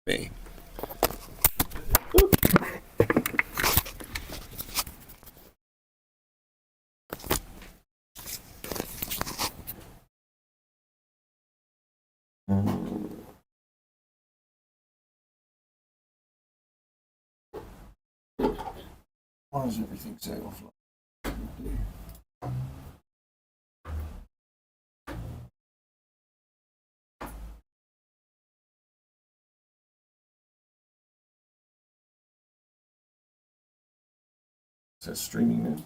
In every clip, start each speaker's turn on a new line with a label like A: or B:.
A: Me. Why is everything so offline? Is that streaming now?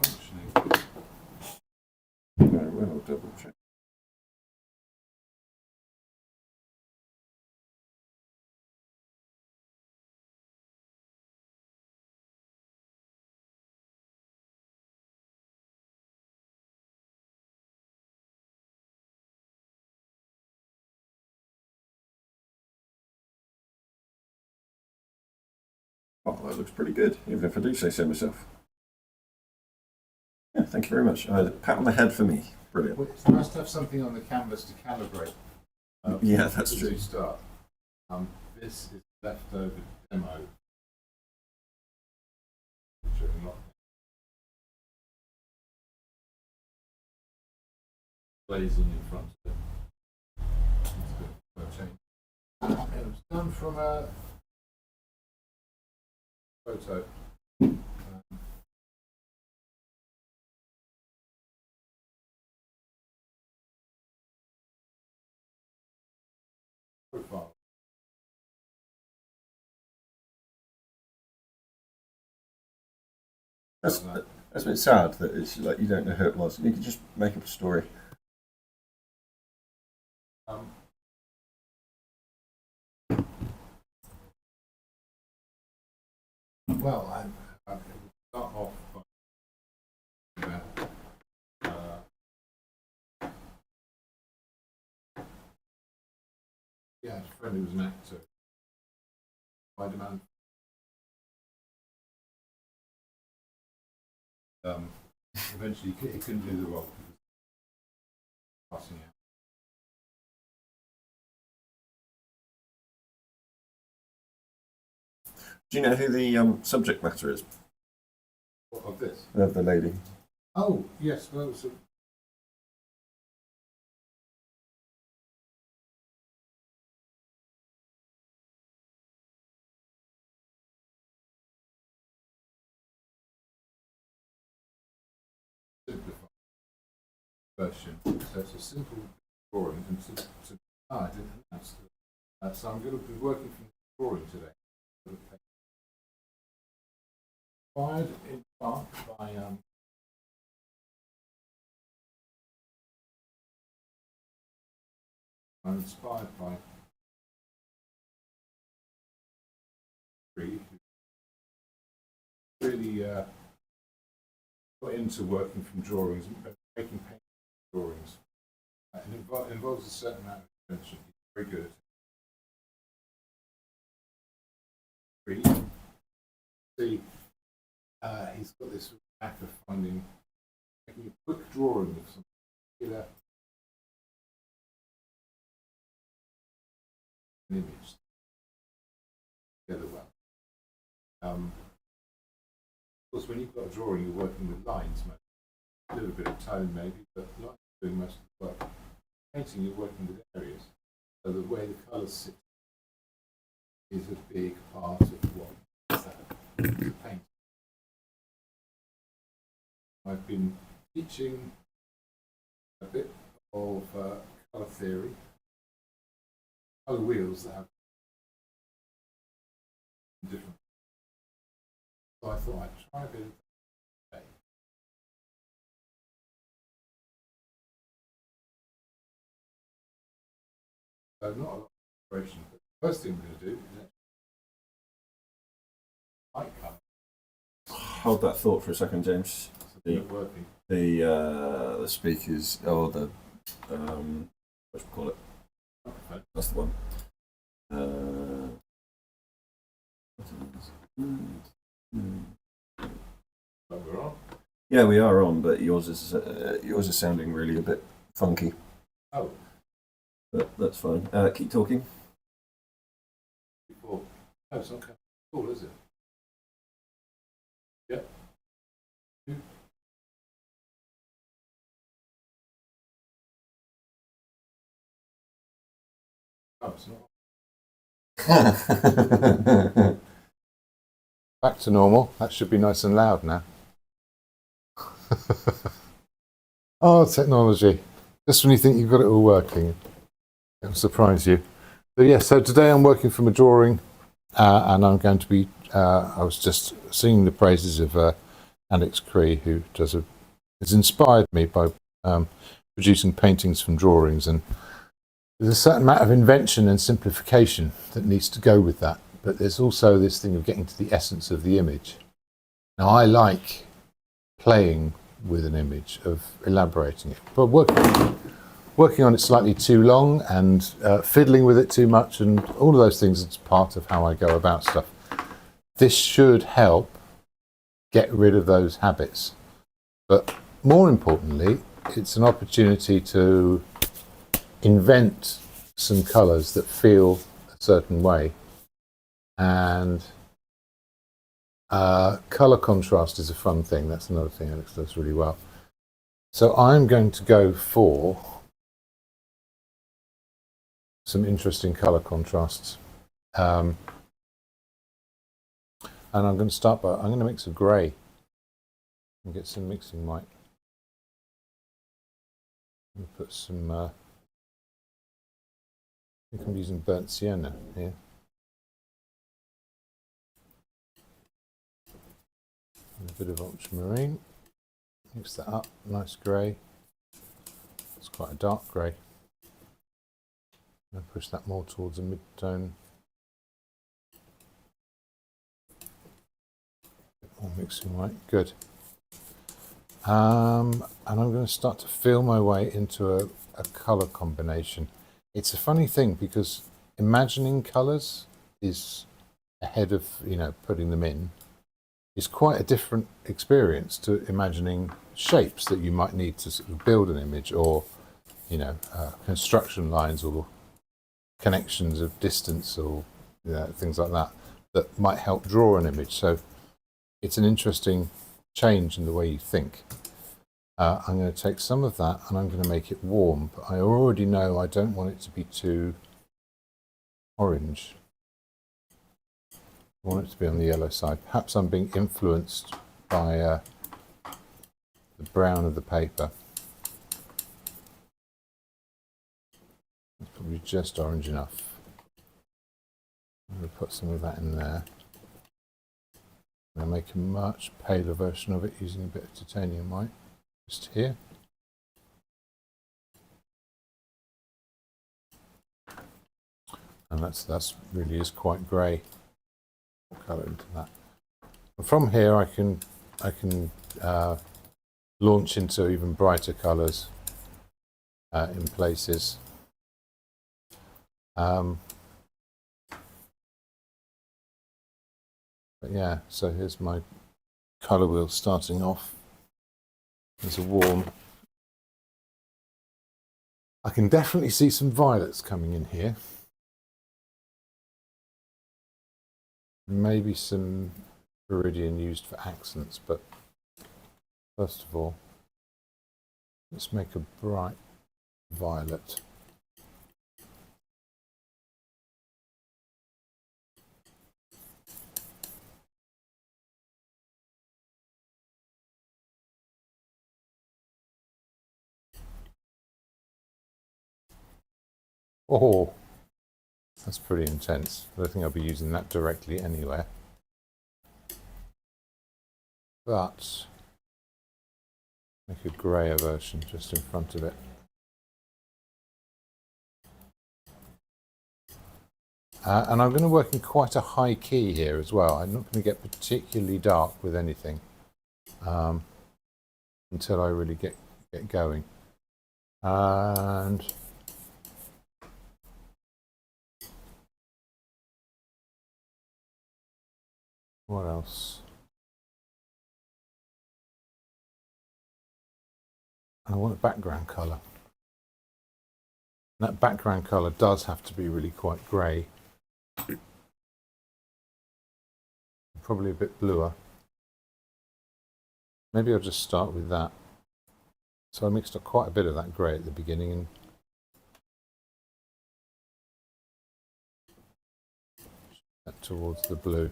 B: Functioning.
A: Very well, double check. Oh, that looks pretty good, even if I do say so myself. Yeah, thank you very much. Pat on the head for me. Brilliant.
B: Well, it's nice to have something on the canvas to calibrate.
A: Yeah, that's true.
B: You start. This is leftover demo. Blazing in front of it. It was done from a photo. Profile.
A: That's a bit sad that it's like you don't know who it was. You could just make up a story.
B: Well, I would start off by yeah, a friend who was an actor. Spider-Man. Eventually, he couldn't do the role because passing out.
A: Do you know who the subject matter is?
B: What, of this?
A: Of the lady.
B: Oh, yes. Well, so simplified version. So it's a simple drawing, and I didn't announce that. So I'm going to be working from the drawing today. Inspired in part by I'm inspired by really got into working from drawings, making paint drawings. It involves a certain amount of attention. He's very good at it. See, he's got this knack of making a quick drawing of some particular image together well. Of course, when you've got a drawing, you're working with lines, a little bit of tone maybe, but lines are doing most of the work. Painting, you're working with areas, so the way the colours sit is a big part of what paint. I've been teaching a bit of colour theory, colour wheels that have different. So I thought I'd try a bit of that. So not a lot of inspiration, but the first thing I'm going to do is light colour.
A: Hold that thought for a second, James. The speakers or the what do you call it? That's the one.
B: But we're on.
A: Yeah, we are on, but yours is sounding really a bit funky.
B: Oh,
A: But that's fine. Keep talking.
B: before. Oh, it's not coming. Cool, is it? Yep. Oh, it's not. Back to normal. That should be nice and loud now. Oh, technology. Just when you think you've got it all working, it'll surprise you. So yeah, so today I'm working from a drawing and I'm going to be, I was just singing the praises of Alex Cree, who has inspired me by producing paintings from drawings, and there's a certain amount of invention and simplification that needs to go with that, but there's also this thing of getting to the essence of the image. Now I like playing with an image, of elaborating it, but working on it slightly too long and fiddling with it too much and all of those things is part of how I go about stuff. This should help get rid of those habits. But more importantly, it's an opportunity to invent some colours that feel a certain way. And colour contrast is a fun thing. That's another thing Alex does really well. So I'm going to go for some interesting colour contrasts. And I'm going to start by, I'm going to mix a grey and get some mixing white. And put some, I think I'm using burnt sienna here. And a bit of ultramarine. Mix that up, nice grey. It's quite a dark grey. And push that more towards a mid-tone. More mixing white, good. And I'm going to start to feel my way into a colour combination. It's a funny thing because imagining colours is ahead of, putting them in, is quite a different experience to imagining shapes that you might need to sort of build an image, or, construction lines or connections of distance, or things like that, that might help draw an image. So it's an interesting change in the way you think. I'm going to take some of that and I'm going to make it warm, but I already know I don't want it to be too orange. I want it to be on the yellow side. Perhaps I'm being influenced by the brown of the paper. It's probably just orange enough. I'm going to put some of that in there. I'll make a much paler version of it using a bit of titanium white, just here. And that's really is quite grey. Colour into that. And from here, I can launch into even brighter colours in places. But yeah, so here's my colour wheel starting off. There's a warm. I can definitely see some violets coming in here. Maybe some viridian used for accents, but first of all, let's make a bright violet. Oh, that's pretty intense. I don't think I'll be using that directly anywhere. But make a greyer version just in front of it. And I'm going to work in quite a high key here as well. I'm not going to get particularly dark with anything until I really get going. And what else? And I want a background colour. And that background colour does have to be really quite grey. Probably a bit bluer. Maybe I'll just start with that. So I mixed up quite a bit of that grey at the beginning and that towards the blue.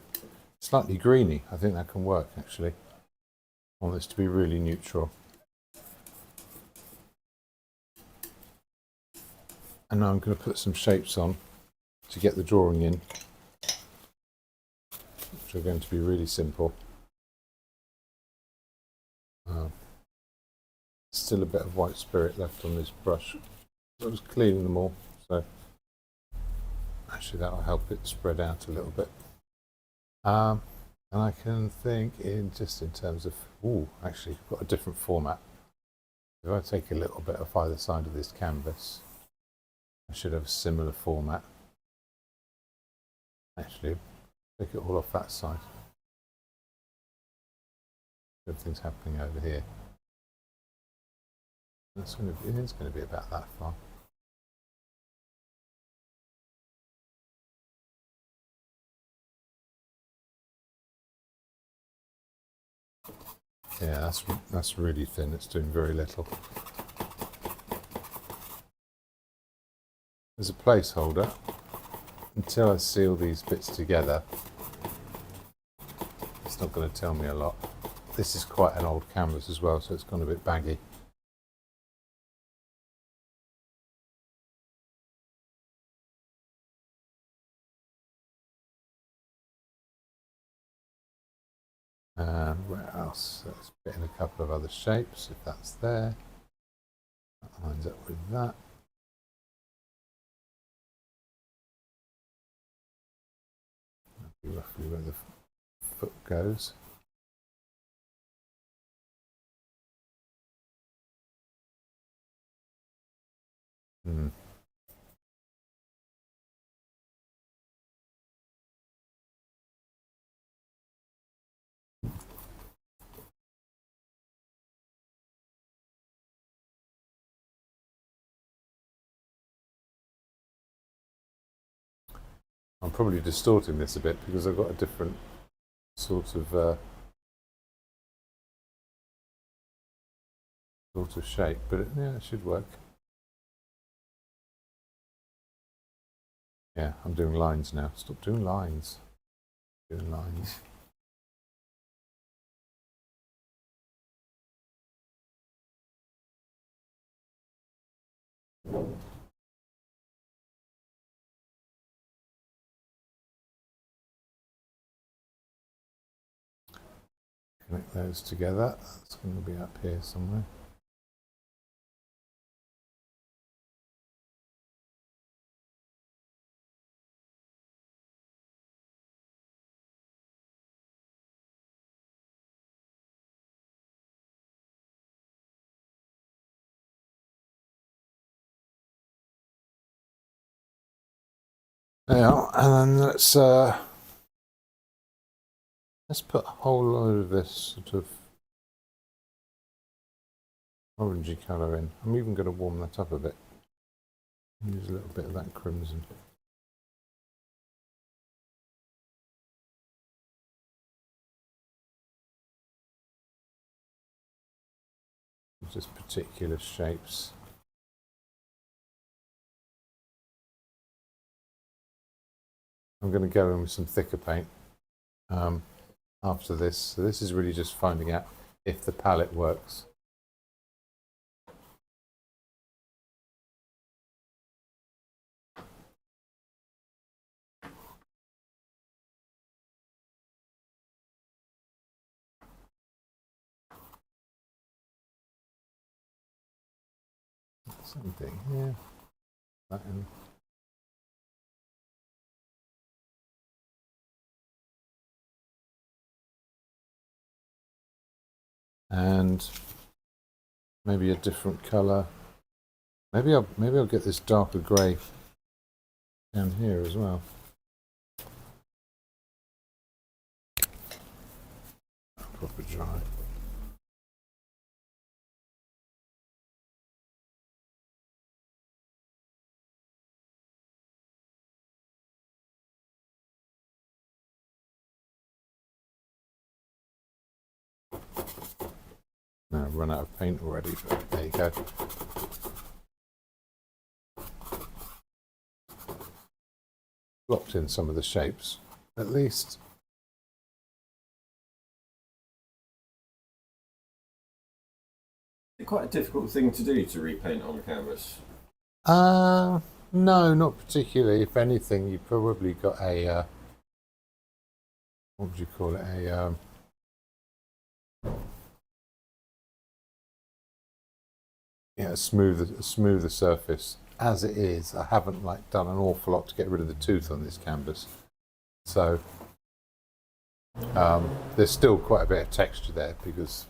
B: Slightly greeny, I think that can work actually. I want this to be really neutral. And now I'm going to put some shapes on to get the drawing in, which are going to be really simple. Still a bit of white spirit left on this brush. I was cleaning them all, so actually that will help it spread out a little bit. And I can think in terms of, actually I've got a different format. If I take a little bit off either side of this canvas, I should have a similar format. Actually, take it all off that side. Everything's happening over here. It's going to be about that far. Yeah, that's really thin. It's doing very little. There's a placeholder until I seal these bits together. It's not going to tell me a lot. This is quite an old canvas as well, so it's gone a bit baggy. And where else? Let's put in a couple of other shapes if that's there. That lines up with that. That'll be roughly where the foot goes. I'm probably distorting this a bit because I've got a different sort of shape, but yeah, it should work. Yeah, I'm doing lines now. Stop doing lines. Doing lines. Connect those together. That's going to be up here somewhere. Yeah, and then let's put a whole load of this sort of orangey colour in. I'm even going to warm that up a bit. Use a little bit of that crimson. Just particular shapes. I'm going to go in with some thicker paint after this. So this is really just finding out if the palette works. Same thing here. That in. And maybe a different colour. Maybe I'll get this darker grey down here as well. Proper dry. I've run out of paint already, but there you go. Blocked in some of the shapes, at least.
A: It's quite a difficult thing to do to repaint on canvas.
B: No, not particularly. If anything, you've probably got a what would you call it? A smoother surface. As it is, I haven't done an awful lot to get rid of the tooth on this canvas, so there's still quite a bit of texture there because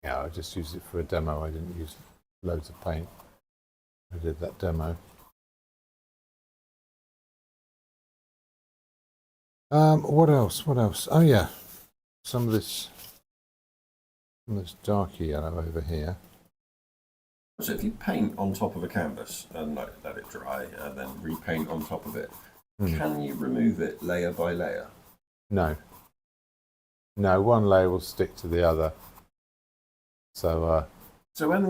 B: I just used it for a demo. I didn't use loads of paint. I did that demo. What else? What else? Oh yeah, some of this darker yellow over here.
A: So if you paint on top of a canvas and let it dry and then repaint on top of it, can you remove it layer by layer?
B: No. No, one layer will stick to the other. So
A: when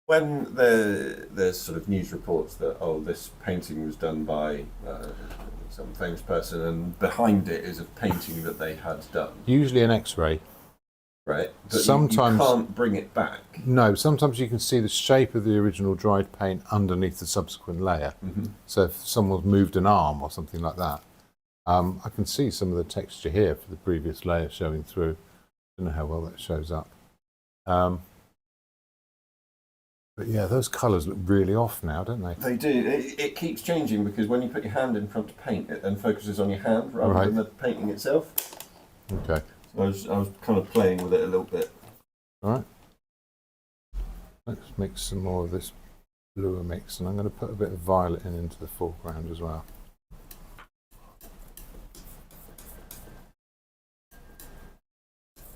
A: when there's sort of news reports that this painting was done by some famous person and behind it is a painting that they had done.
B: Usually an X-ray.
A: Right, but
B: sometimes
A: you can't bring it back.
B: No, sometimes you can see the shape of the original dried paint underneath the subsequent layer. So if someone's moved an arm or something like that, I can see some of the texture here for the previous layer showing through. I don't know how well that shows up. But yeah, those colours look really off now, don't they?
A: They do. It keeps changing because when you put your hand in front to paint, it then focuses on your hand rather than the painting itself.
B: Okay.
A: I was kind of playing with it a little bit.
B: All right. Let's mix some more of this bluer mix, and I'm going to put a bit of violet into the foreground as well.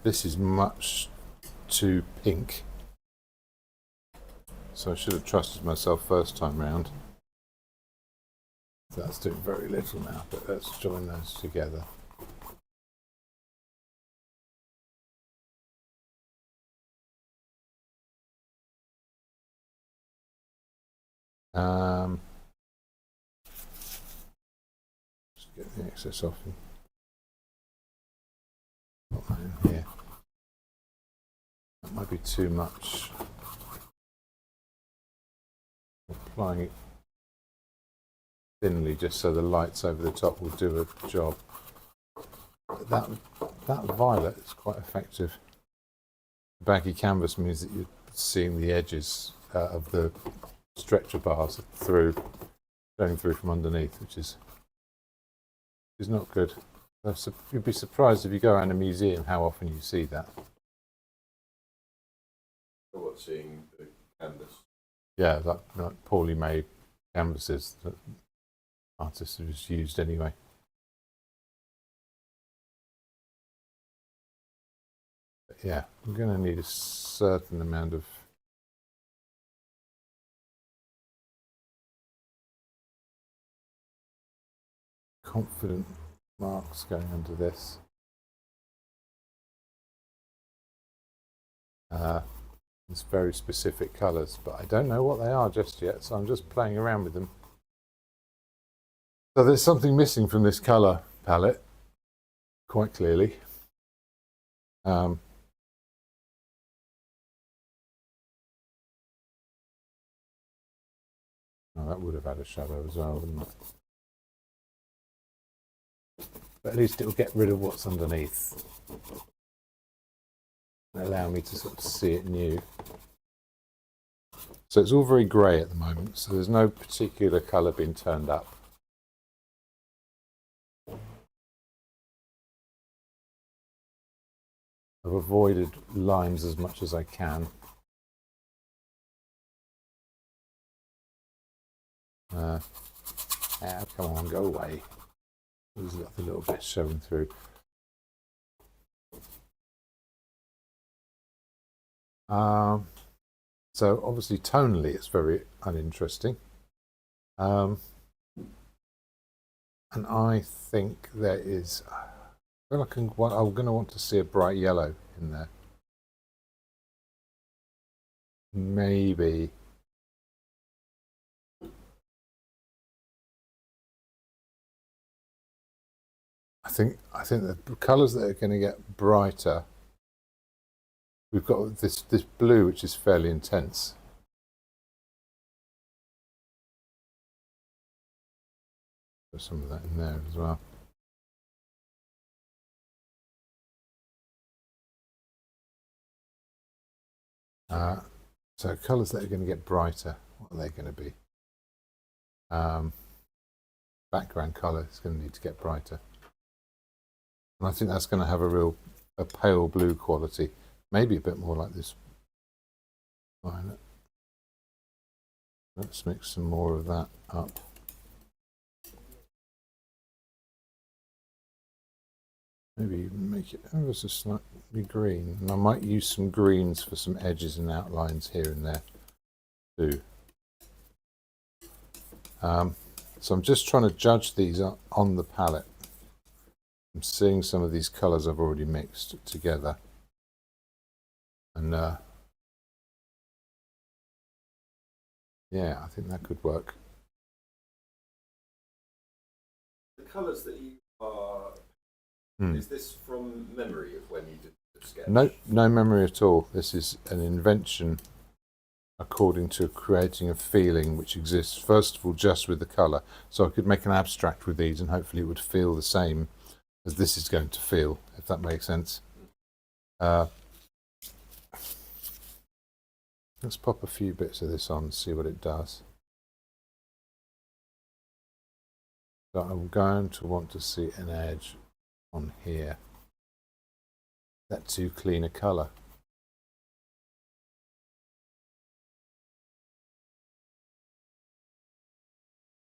B: This is much too pink, so I should have trusted myself first time round. That's doing very little now, but let's join those together. Just get the excess off and put that in here. That might be too much. Applying it thinly just so the lights over the top will do a job. That violet is quite effective. Baggy canvas means that you're seeing the edges of the stretcher bars showing through from underneath, which is not good. You'd be surprised if you go around a museum how often you see that.
A: What, seeing the canvas?
B: Yeah, like poorly made canvases that artists have just used anyway. But yeah, I'm going to need a certain amount of confident marks going under this. It's very specific colours, but I don't know what they are just yet, so I'm just playing around with them. So there's something missing from this colour palette, quite clearly. Oh, that would have had a shadow as well, wouldn't it? But at least it will get rid of what's underneath and allow me to sort of see it new. So it's all very grey at the moment, so there's no particular colour being turned up. I've avoided lines as much as I can. Come on, go away. There's the little bit showing through. So obviously tonally it's very uninteresting. And I think there is, I feel like I'm going to want to see a bright yellow in there.
C: maybe. I think the colours that are going to get brighter, we've got this blue which is fairly intense. Put some of that in there as well. So colours that are going to get brighter, what are they going to be? Background colour is going to need to get brighter. And I think that's going to have a pale blue quality, maybe a bit more like this violet. Let's mix some more of that up. Maybe even make it ever so slightly green. And I might use some greens for some edges and outlines here and there too. So I'm just trying to judge these on the palette. I'm seeing some of these colours I've already mixed together. And yeah, I think that could work.
A: The colours that you are... Is this from memory of when you did the sketch?
C: No memory at all. This is an invention according to creating a feeling which exists, first of all, just with the colour. So I could make an abstract with these and hopefully it would feel the same as this is going to feel, if that makes sense. Let's pop a few bits of this on and see what it does. So I'm going to want to see an edge on here. That too clean a colour.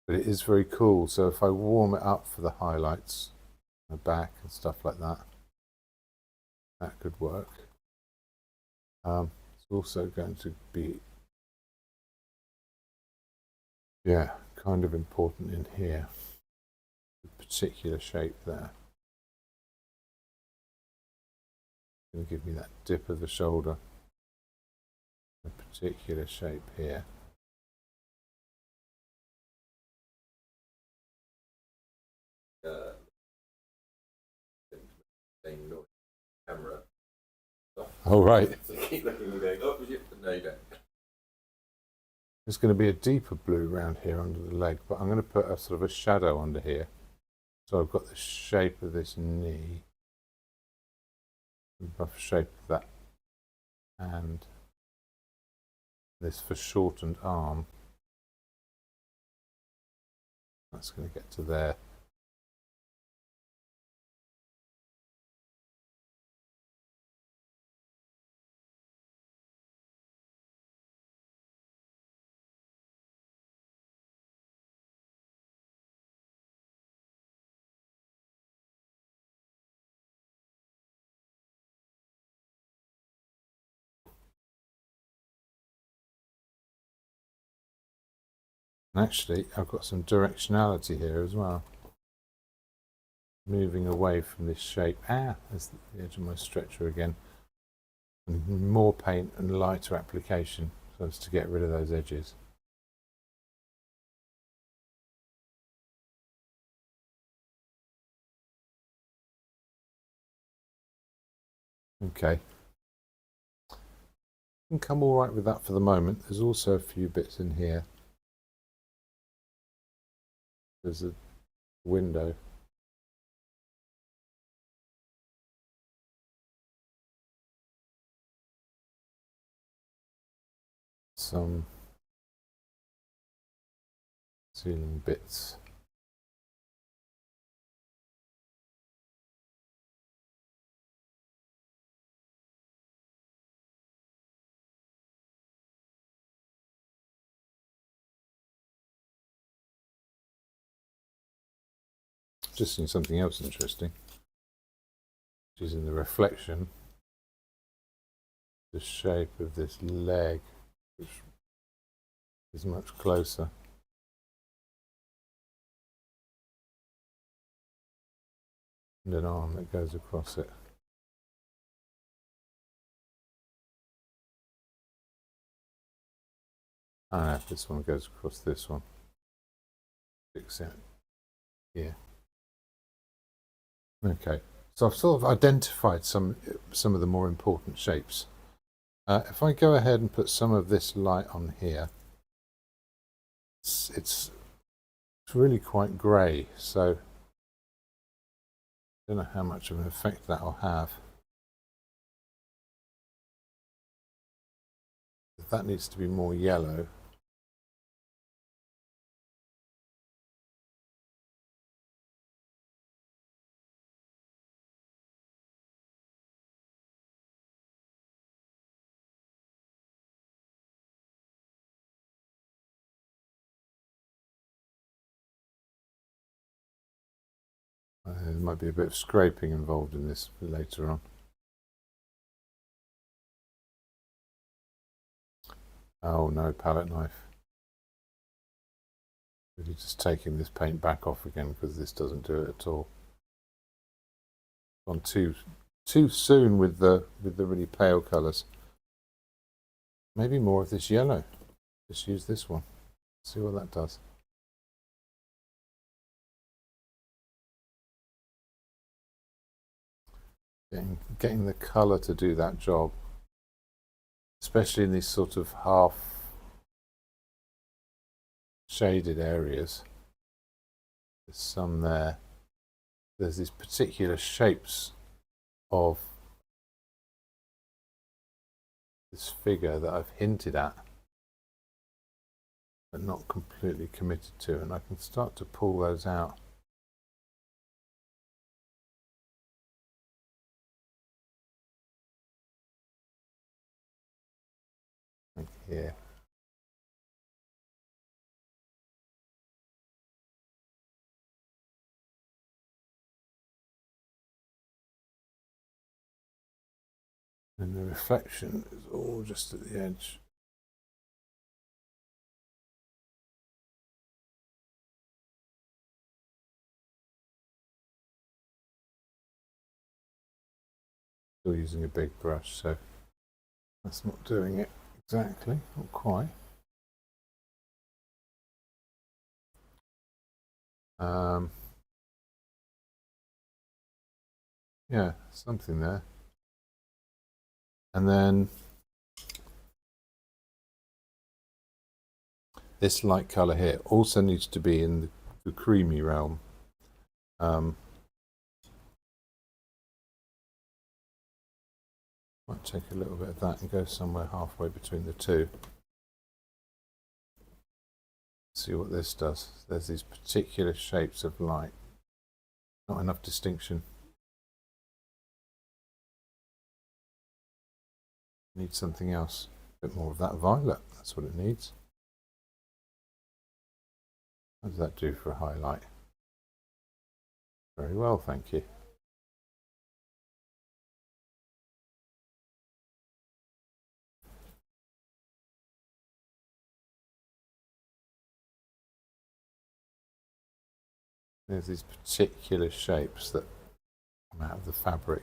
C: But it is very cool, so if I warm it up for the highlights, the back and stuff like that, that could work. It's also going to be, yeah, kind of important in here. A particular shape there. Going to give me that dip of the shoulder. A particular shape here.
A: Camera.
C: Oh, right.
A: So keep looking and going, oh, no, you don't.
C: There's going to be a deeper blue around here under the leg, but I'm going to put a sort of a shadow under here. So I've got the shape of this knee, the rough shape of that hand, this foreshortened arm. That's going to get to there. And actually, I've got some directionality here as well. Moving away from this shape. There's the edge of my stretcher again. And more paint and lighter application so as to get rid of those edges. Okay. I think I'm all right with that for the moment. There's also a few bits in here. There's a window. Some ceiling bits. Just seen something else interesting, which is in the reflection, the shape of this leg, which is much closer. And an arm that goes across it. This one goes across this one. Fix it here. Okay, so I've sort of identified some of the more important shapes. If I go ahead and put some of this light on here, it's really quite grey, so I don't know how much of an effect that will have. That needs to be more yellow. There might be a bit of scraping involved in this later on. Oh no, palette knife. Really just taking this paint back off again because this doesn't do it at all. Gone too soon with the really pale colours. Maybe more of this yellow. Just use this one. See what that does. Getting the colour to do that job, especially in these sort of half shaded areas. There's some there. There's these particular shapes of this figure that I've hinted at but not completely committed to, and I can start to pull those out. Like here. And the reflection is all just at the edge. Still using a big brush, so that's not doing it exactly, not quite. Yeah, something there. And then this light colour here also needs to be in the creamy realm. Might take a little bit of that and go somewhere halfway between the two. See what this does. There's these particular shapes of light. Not enough distinction. Needs something else. A bit more of that violet. That's what it needs. What does that do for a highlight? Very well, thank you. There's these particular shapes that come out of the fabric.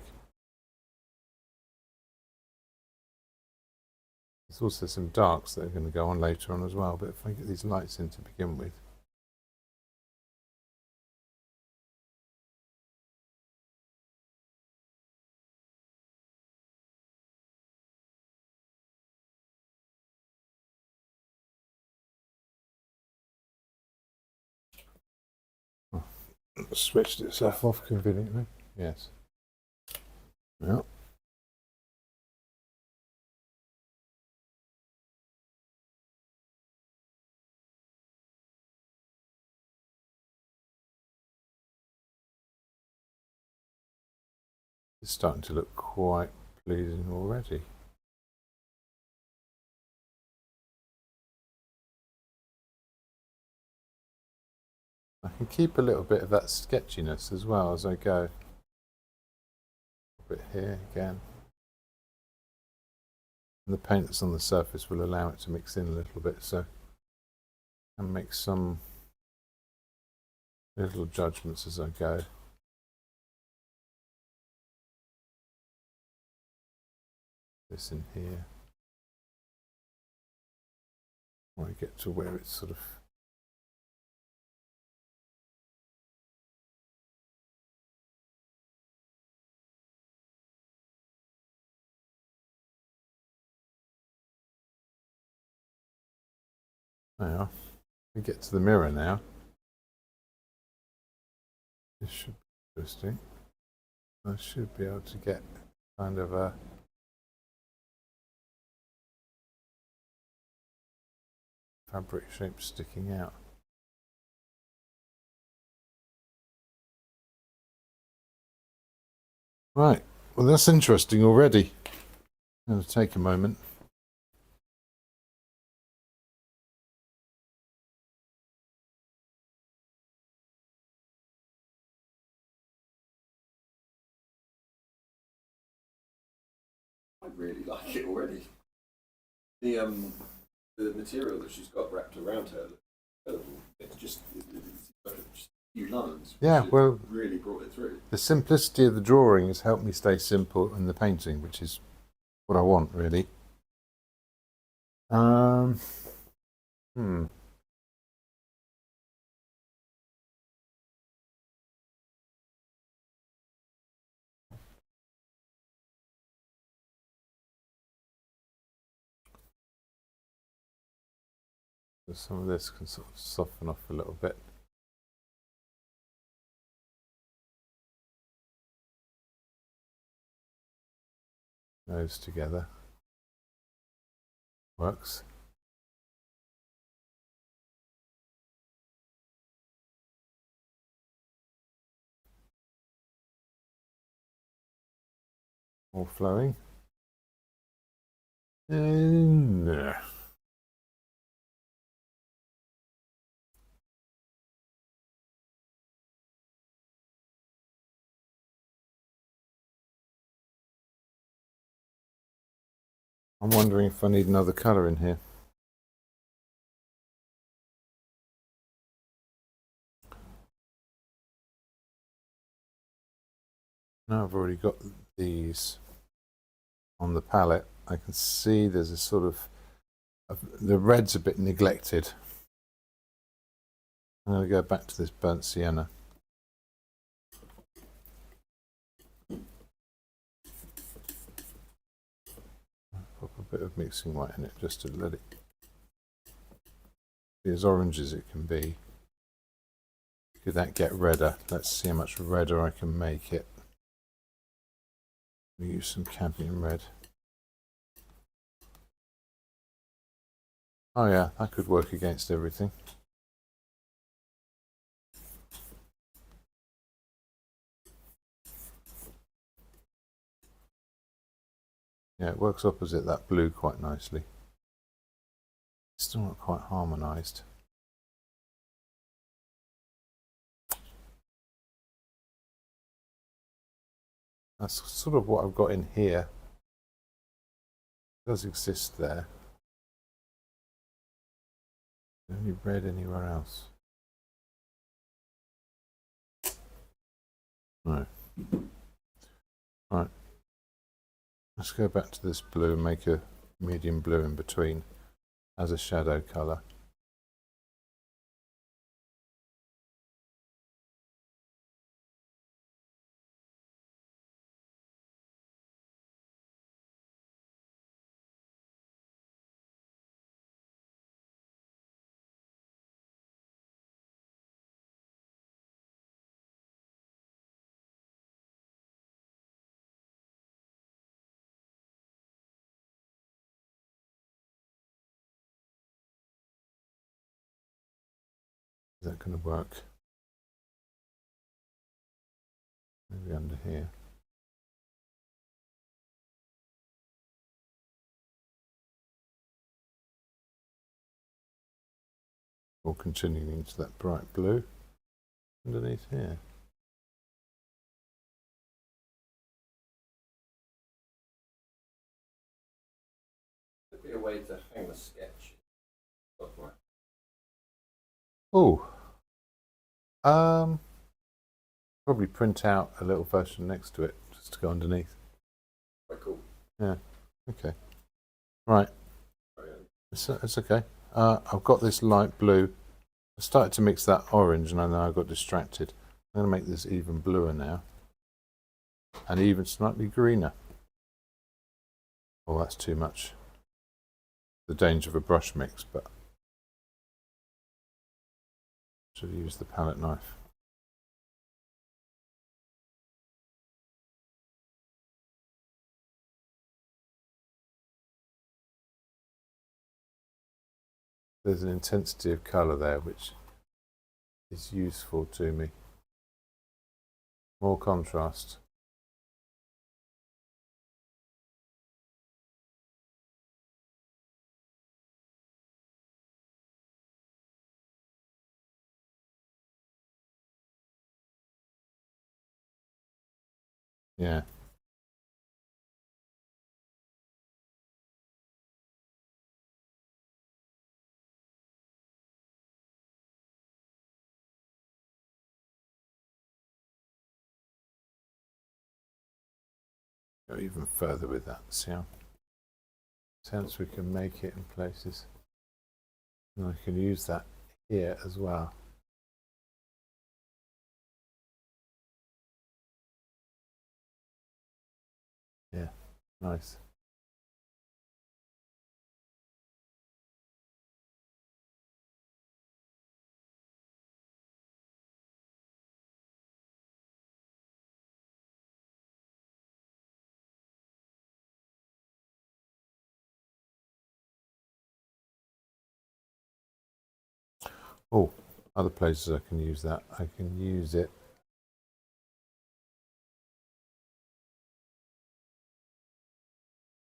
C: There's also some darks that are going to go on later on as well, but if I get these lights in to begin with. Oh, switched itself off conveniently. Yes. Yeah. It's starting to look quite pleasing already. I can keep a little bit of that sketchiness as well as I go. A bit here again. And the paint that's on the surface will allow it to mix in a little bit, so I can make some little judgments as I go. This in here. when I get to where it's sort of there. We are. We get to the mirror now. This should be interesting. I should be able to get kind of a fabric shape sticking out. Right, well that's interesting already. I'm going to take a moment.
A: I really like it already. The material that she's got wrapped around her, it's just a few lines.
C: Yeah, well,
A: really brought it through.
C: The simplicity of the drawing has helped me stay simple in the painting, which is what I want, really. So some of this can sort of soften off a little bit. Those together works. More flowing. And I'm wondering if I need another colour in here. Now I've already got these on the palette. I can see there's a sort of the red's a bit neglected. I'm going to go back to this burnt sienna. Pop a bit of mixing white in it just to let it be as orange as it can be. Could that get redder? Let's see how much redder I can make it. We use some cadmium red. Oh yeah, that could work against everything. Yeah, it works opposite that blue quite nicely. It's still not quite harmonised. That's sort of what I've got in here. It does exist there. Any red anywhere else? No. Right. Let's go back to this blue and make a medium blue in between as a shadow colour. Is that going to work? Maybe under here. Or continuing into that bright blue underneath here.
A: Could be a way to hang the sketch.
C: Oh, probably print out a little version next to it just to go underneath.
A: Quite cool.
C: Yeah. Okay. Right. It's okay. I've got this light blue. I started to mix that orange and then I got distracted. I'm going to make this even bluer now. And even slightly greener. Oh, that's too much. The danger of a brush mix, but should use the palette knife. There's an intensity of colour there which is useful to me. More contrast. Yeah. Go even further with that. See how intense we can make it in places. And I can use that here as well. Yeah, nice. Oh, other places I can use that. I can use it.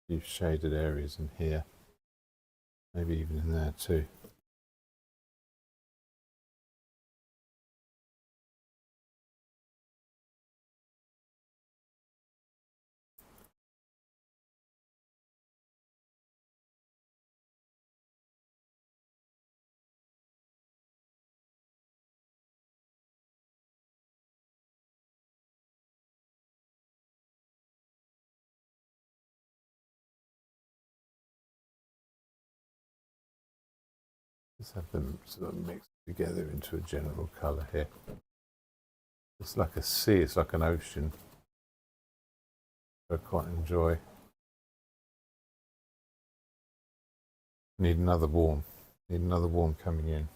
C: Use shaded areas in here. Maybe even in there too. Let's have them sort of mixed together into a general colour here. It's like a sea, it's like an ocean. I quite enjoy. Need another warm. Need another warm coming in.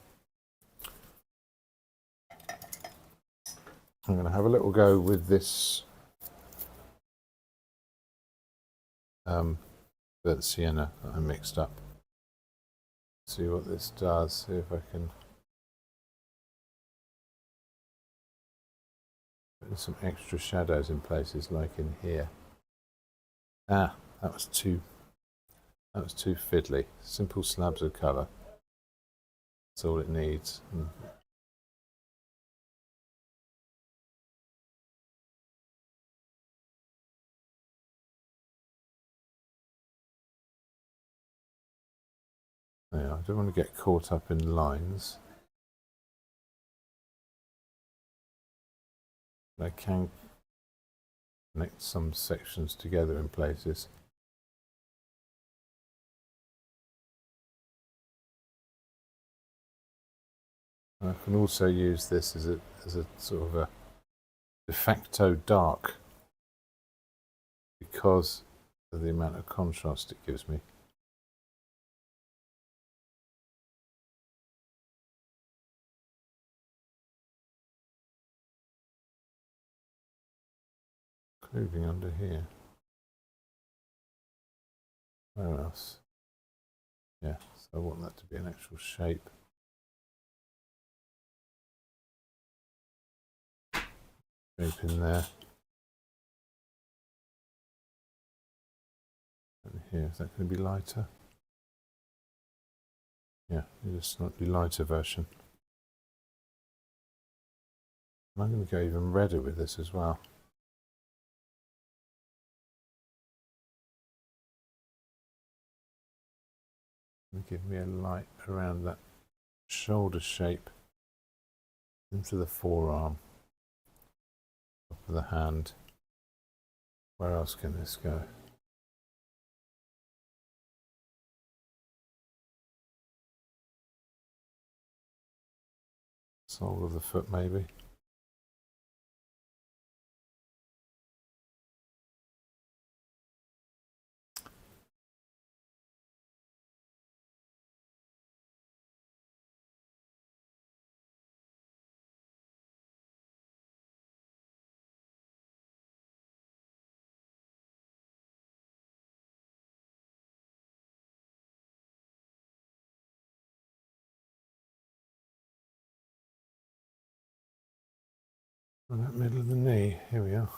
C: I'm going to have a little go with this burnt sienna that I mixed up. See what this does. See if I can put some extra shadows in places like in here. Ah, that was too fiddly. Simple slabs of colour. That's all it needs. Yeah, I don't want to get caught up in lines. But I can connect some sections together in places. I can also use this as a sort of a de facto dark because of the amount of contrast it gives me. Including under here. Where else? Yeah, so I want that to be an actual shape. Shape in there. And here, is that going to be lighter? Yeah, need a slightly lighter version. And I'm going to go even redder with this as well. And give me a light around that shoulder shape into the forearm, top of the hand. Where else can this go? Sole of the foot maybe. On that middle of the knee, here we are.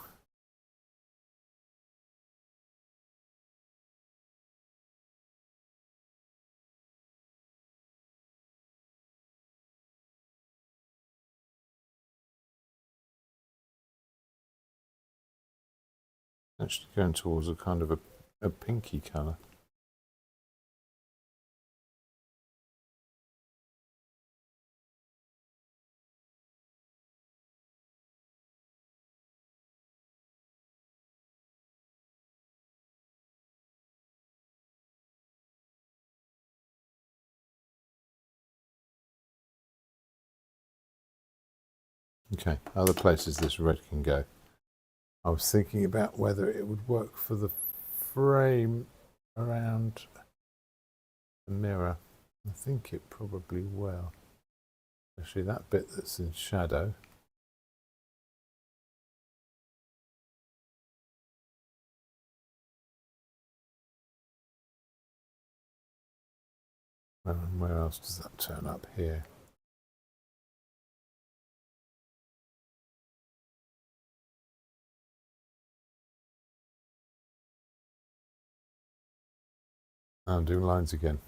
C: Actually going towards a kind of a pinky colour. Okay, other places this red can go. I was thinking about whether it would work for the frame around the mirror. I think it probably will. Especially that bit that's in shadow. And where else does that turn up? Here. I'm doing lines again.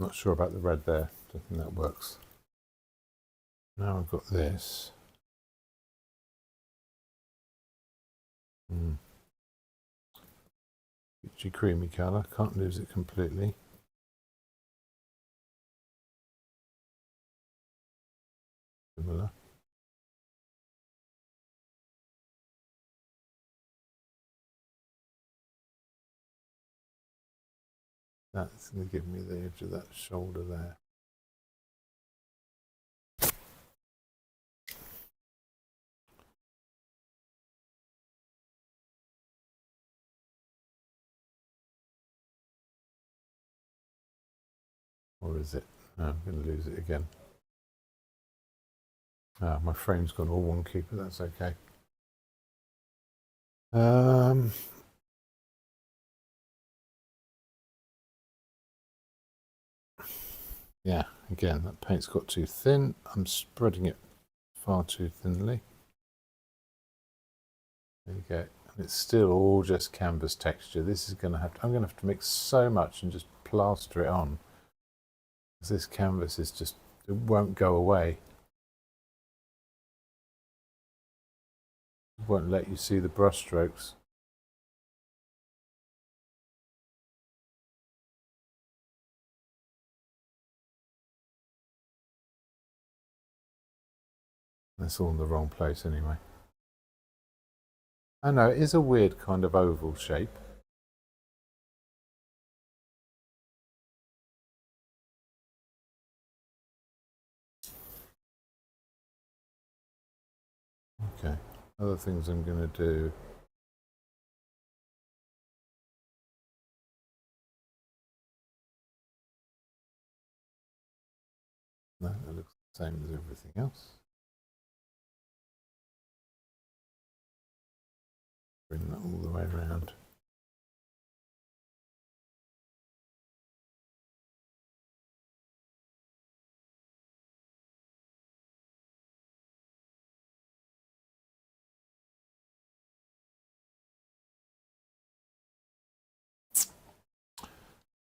C: Not sure about the red there. Don't think that works. Now I've got this. Peachy creamy colour. Can't lose it completely. Similar. That's going to give me the edge of that shoulder there. Or is it? No, I'm going to lose it again. Ah, my frame's gone all wonky, but that's okay. Yeah, again, that paint's got too thin. I'm spreading it far too thinly. There you go. And it's still all just canvas texture. This is going to have to, I'm going to have to mix so much and just plaster it on. Because this canvas is just, it won't go away. It won't let you see the brush strokes. That's all in the wrong place anyway. I know, it is a weird kind of oval shape. Okay, other things I'm going to do. No, that looks the same as everything else. Bring that all the way around.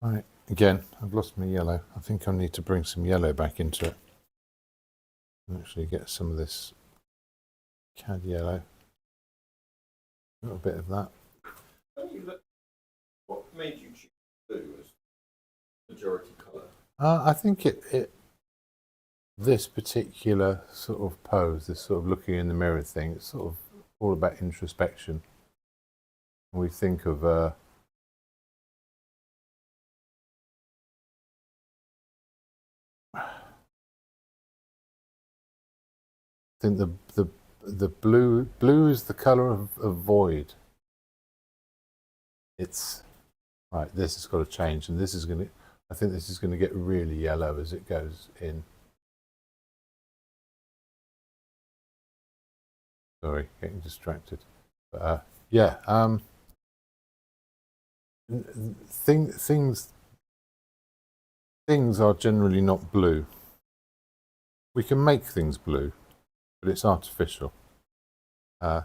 C: Right, again, I've lost my yellow. I think I need to bring some yellow back into it. And actually get some of this cad yellow. A little bit of that.
A: What made you choose blue as majority colour?
C: I think this particular sort of pose, this sort of looking in the mirror thing, it's sort of all about introspection. We think of I think the blue is the colour of void. It's right. This has got to change, and this is going to. I think this is going to get really yellow as it goes in. Sorry, getting distracted. But yeah, things are generally not blue. We can make things blue, but it's artificial.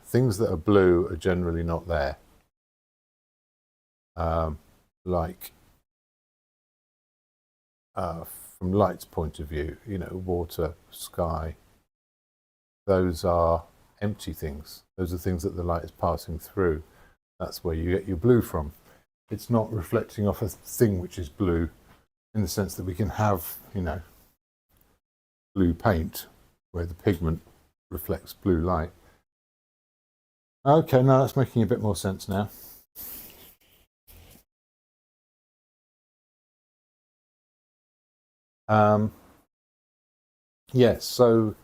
C: Things that are blue are generally not there. Like from light's point of view, you know, water, sky, those are empty things. Those are things that the light is passing through. That's where you get your blue from. It's not reflecting off a thing which is blue in the sense that we can have, you know, blue paint where the pigment reflects blue light. Okay, now that's making a bit more sense now. Yes, so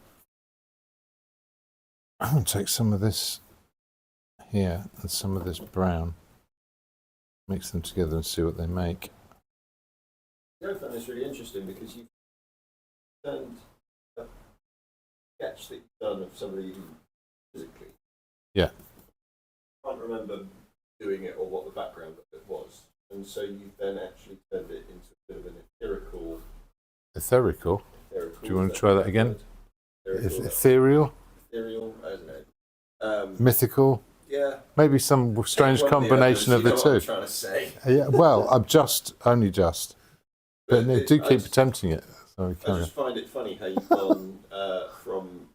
C: I'm going to take some of this here and some of this brown, mix them together and see what they make.
A: I find this really interesting because you've turned a sketch that you've done of somebody physically.
C: Yeah.
A: I can't remember doing it or what the background of it was. And so you've then actually turned it into a bit of an etherical.
C: Etherical? Do you want to try that again? Ethereal?
A: Ethereal, I don't know.
C: Mythical?
A: Yeah.
C: Maybe some strange combination of the two.
A: What I'm trying to say.
C: Yeah, well, only just. But they do keep attempting it. So
A: I just find it funny how you've gone from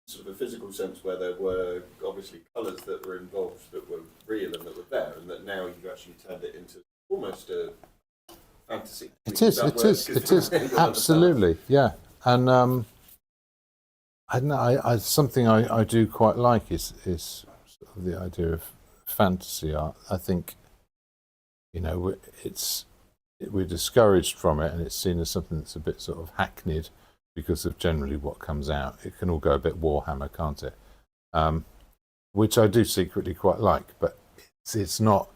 A: sort of a physical sense where there were obviously colours that were involved that were real and that were there, and that now you've actually turned it into almost a fantasy.
C: It is absolutely, yeah. And I don't know. Something I do quite like is sort of the idea of fantasy art. I think, you know, we're discouraged from it, and it's seen as something that's a bit sort of hackneyed because of generally what comes out. It can all go a bit Warhammer, can't it? Which I do secretly quite like, but it's not.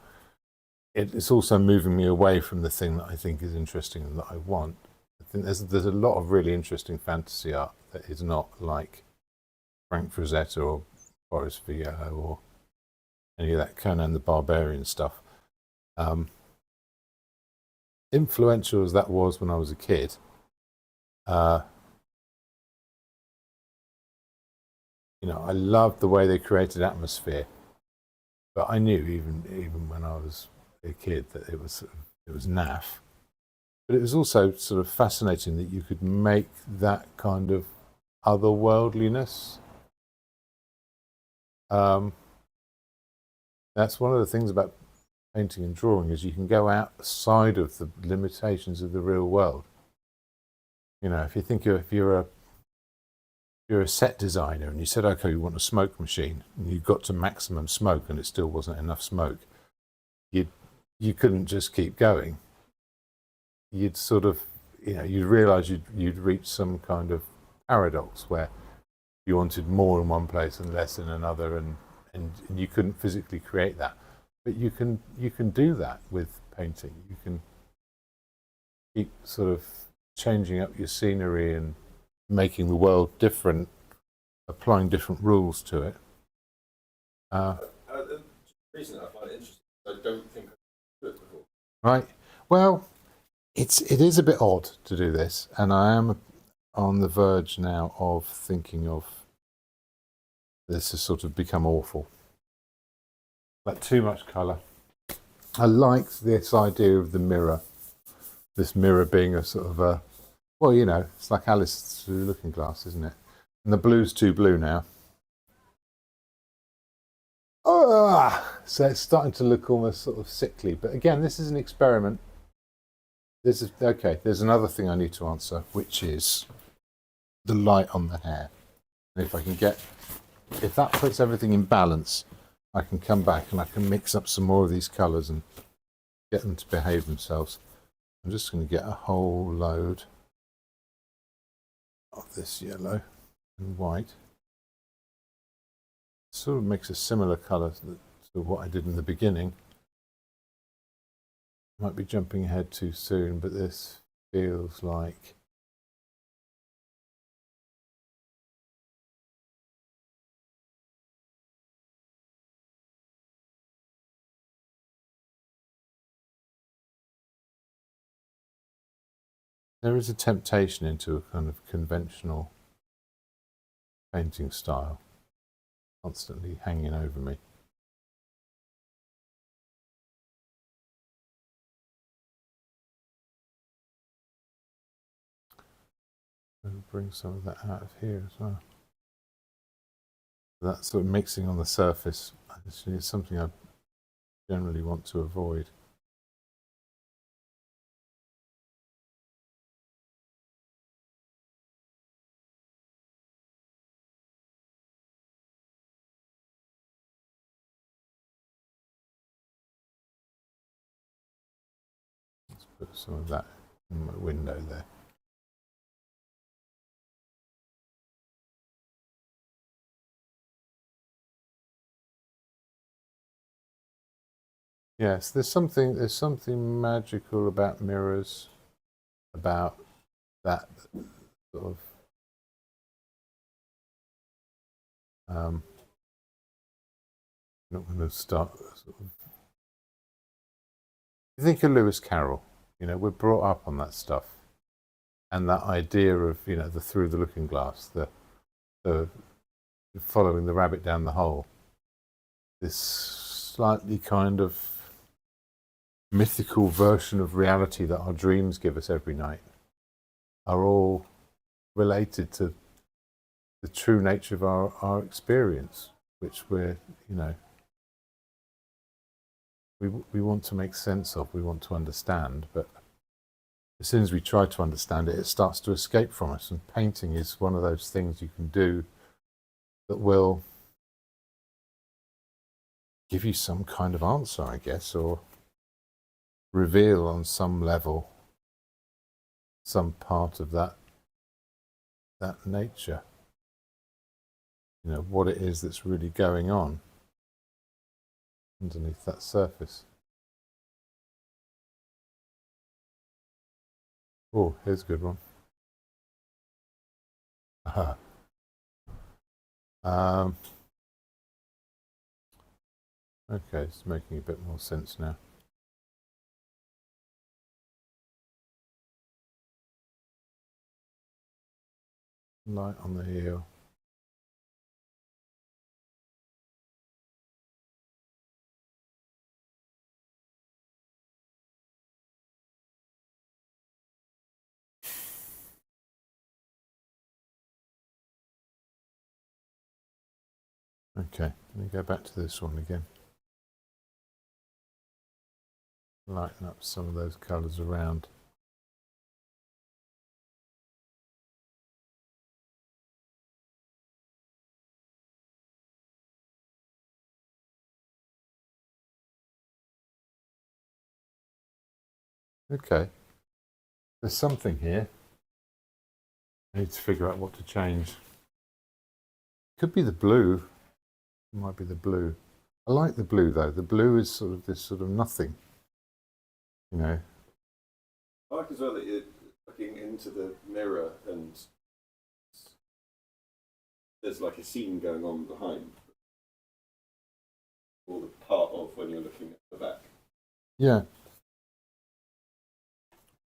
C: It's also moving me away from the thing that I think is interesting and that I want. I think there's a lot of really interesting fantasy art that is not like Frank Frazetta or Boris Vian or any of that Conan the Barbarian stuff. Influential as that was when I was a kid, you know, I loved the way they created atmosphere, but I knew even when I was a kid that it was naff. But it was also sort of fascinating that you could make that kind of otherworldliness. That's one of the things about painting and drawing, is you can go outside of the limitations of the real world. You know, if you think if you're a set designer and you said, okay, you want a smoke machine, and you got to maximum smoke and it still wasn't enough smoke, you couldn't just keep going. You'd sort of, you know, you'd realise you'd reach some kind of paradox where you wanted more in one place and less in another, and you couldn't physically create that. But you can do that with painting. You can keep sort of changing up your scenery and making the world different, applying different rules to it.
A: The reason I find it interesting, I don't think I've done it before.
C: Right. Well, it is a bit odd to do this, and I am on the verge now of thinking of this has sort of become awful. Like too much colour. I like this idea of the mirror. This mirror being a sort of a, well, you know, it's like Alice through the Looking Glass, isn't it? And the blue's too blue now. So it's starting to look almost sort of sickly. But again, this is an experiment. This is okay. There's another thing I need to answer, which is the light on the hair. And if I can get, if that puts everything in balance, I can come back and I can mix up some more of these colours and get them to behave themselves. I'm just going to get a whole load of this yellow and white. Sort of makes a similar colour to what I did in the beginning. Might be jumping ahead too soon, but this feels like there is a temptation into a kind of conventional painting style constantly hanging over me. And bring some of that out of here as well. That sort of mixing on the surface actually is something I generally want to avoid. Let's put some of that in my window there. Yes, there's something magical about mirrors, about that sort of I'm not going to start sort of, you think of Lewis Carroll, you know, we're brought up on that stuff, and that idea of, you know, the through the looking glass, the following the rabbit down the hole, this slightly kind of mythical version of reality that our dreams give us every night, are all related to the true nature of our experience, which we're, you know, we want to make sense of, we want to understand, but as soon as we try to understand it, it starts to escape from us. And painting is one of those things you can do that will give you some kind of answer, I guess, or reveal on some level some part of that nature. You know, what it is that's really going on underneath that surface. Oh, here's a good one. Aha. Okay, it's making a bit more sense now. Light on the heel. Okay, let me go back to this one again. Lighten up some of those colours around. Okay, there's something here. I need to figure out what to change. Could be the blue. It might be the blue. I like the blue though. The blue is sort of this sort of nothing, you know.
A: I like as well that you're looking into the mirror and there's like a scene going on behind, or the part of when you're looking at the back.
C: Yeah.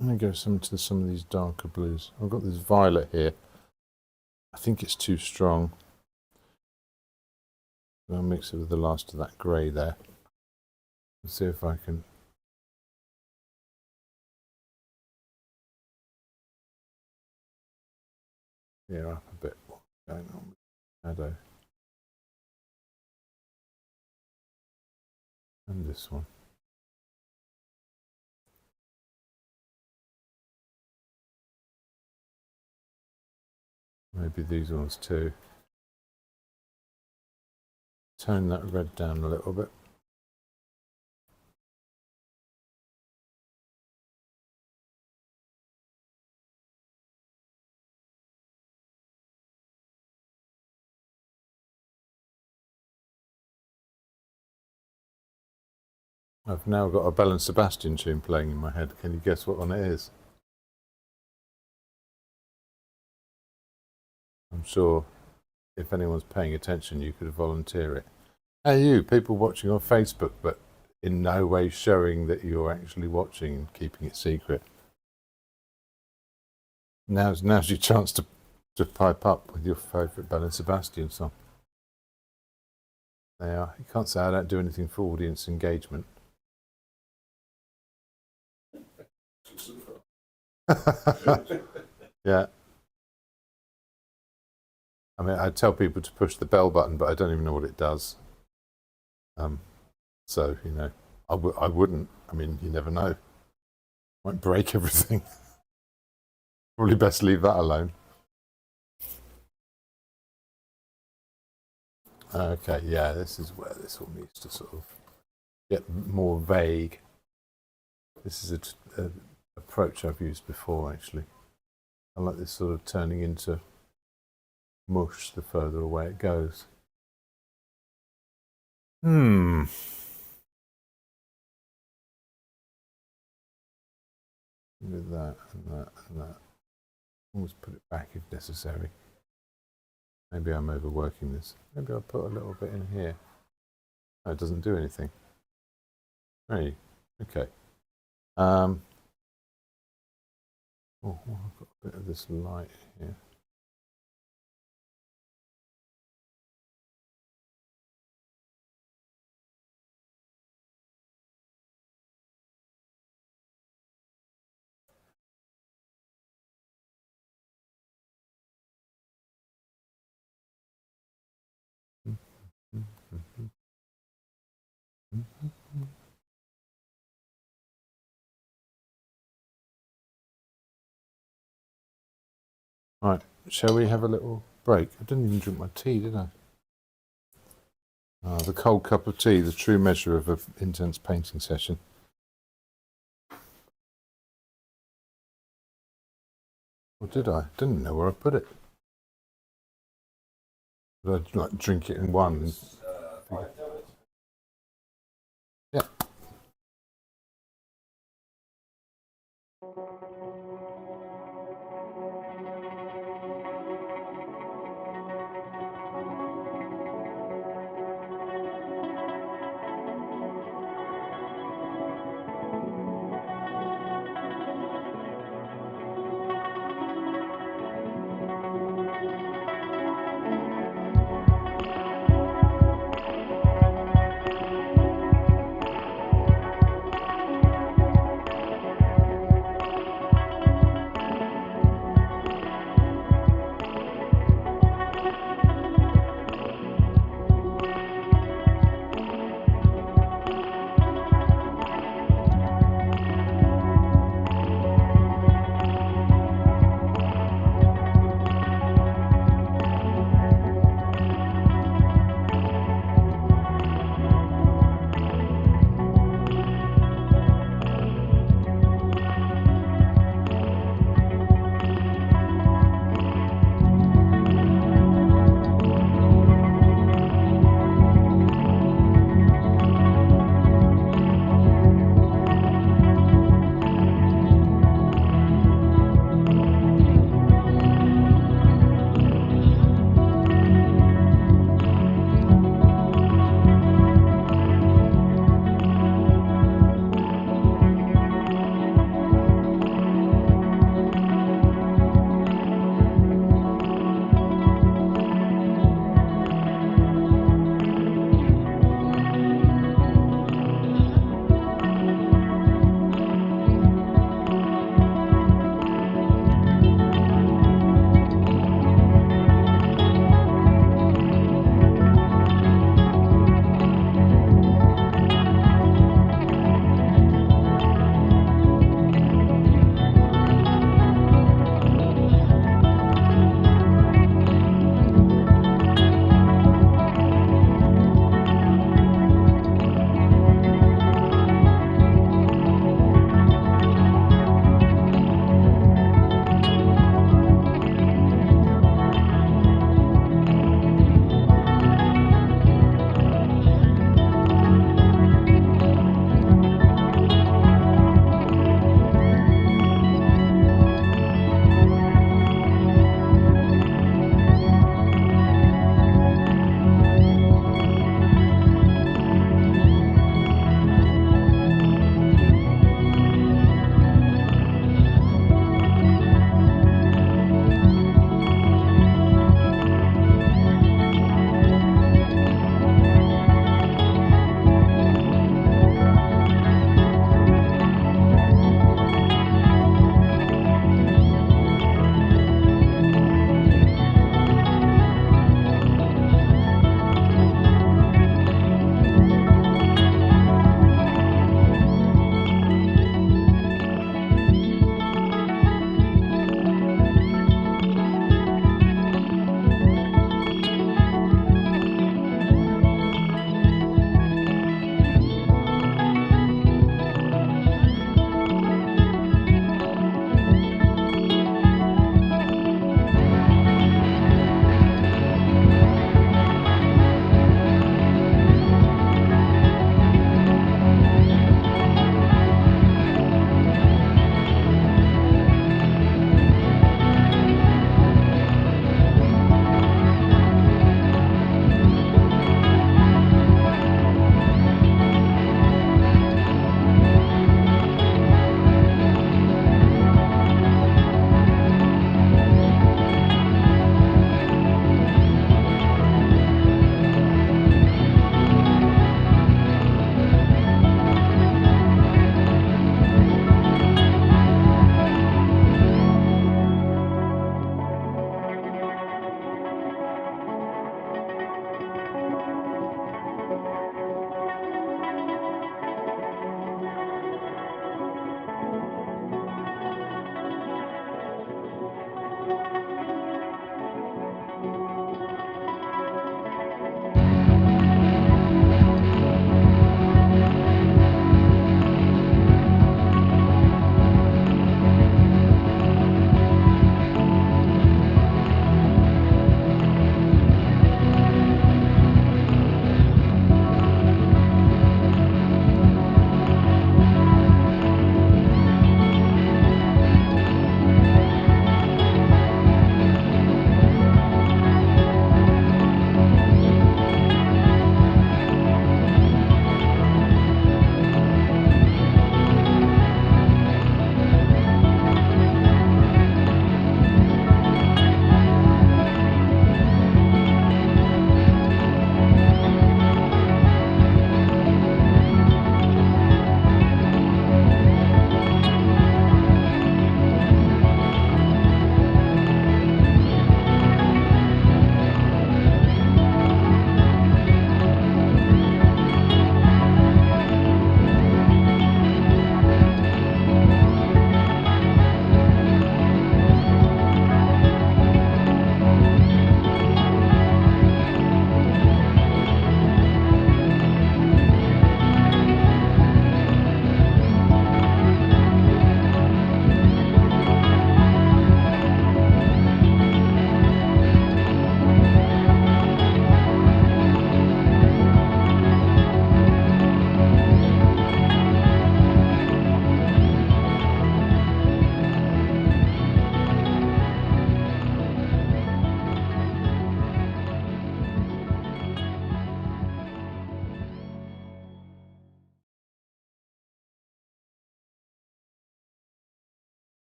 C: I'm going to go to some of these darker blues. I've got this violet here. I think it's too strong. I'll mix it with the last of that grey there and see if I can clear up a bit what's going on with the shadow. And this one. Maybe these ones too. Tone that red down a little bit. I've now got a Bell and Sebastian tune playing in my head. Can you guess what one it is? I'm sure if anyone's paying attention, you could volunteer it. Hey, you people watching on Facebook, but in no way showing that you're actually watching and keeping it secret. Now's your chance to pipe up with your favourite Bell and Sebastian song. They are. You can't say I don't do anything for audience engagement. Yeah. I mean, I tell people to push the bell button, but I don't even know what it does. So, you know, I wouldn't. I mean, you never know. Might break everything. Probably best leave that alone. Okay, yeah, this is where this all needs to sort of get more vague. This is an approach I've used before, actually. I like this sort of turning into mush the further away it goes. With that and that and that. Always put it back if necessary. Maybe I'm overworking this. Maybe I'll put a little bit in here. No, it doesn't do anything. Hey, okay. Oh, I've got a bit of this light here. Right, shall we have a little break? I didn't even drink my tea, did I? The cold cup of tea, the true measure of an intense painting session. Or did I? Didn't know where I put it. Did I like drink it in one? Yeah.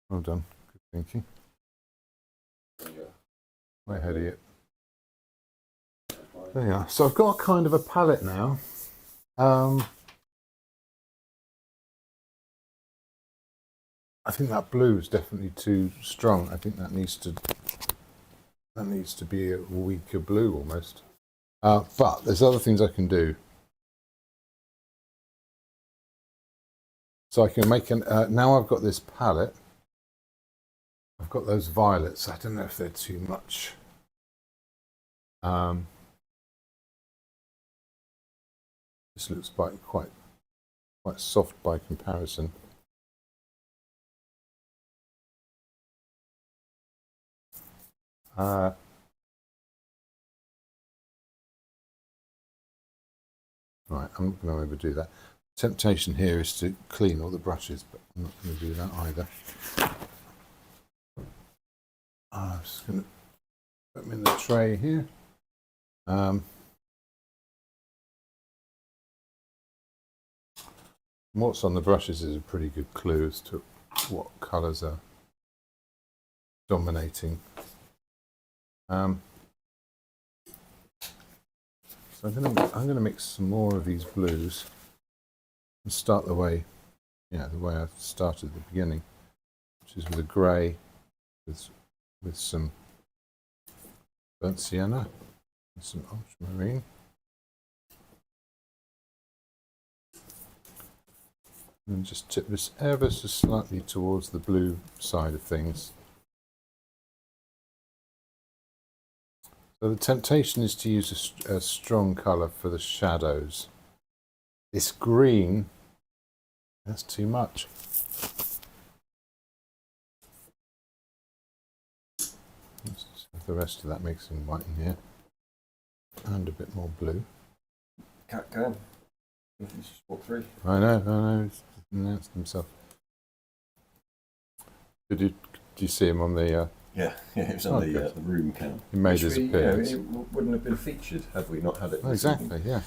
C: Well done. Good thinking. Way ahead of you. There you are. So I've got a kind of a palette now. I think that blue is definitely too strong. I think that needs to be a weaker blue almost. But there's other things I can do. So I can make now I've got this palette. I've got those violets. I don't know if they're too much. This looks quite soft by comparison. Right, I'm not going to overdo that. Temptation here is to clean all the brushes, but I'm not going to do that either. I'm just going to put them in the tray here. What's on the brushes is a pretty good clue as to what colours are dominating. So I'm going to mix some more of these blues and start the way I started at the beginning, which is with a grey with some burnt sienna and some ultramarine. And just tip this ever so slightly towards the blue side of things. So the temptation is to use a strong colour for the shadows. This green, that's too much. Let's just have the rest of that mixing white in here. And a bit more blue.
A: Cat can. He's just walked through.
C: I know, he's announced himself. Did you see him on the...
A: Yeah, it was on the room cam.
C: He made his appearance.
A: It wouldn't have been featured had we not had it.
C: Exactly, yeah.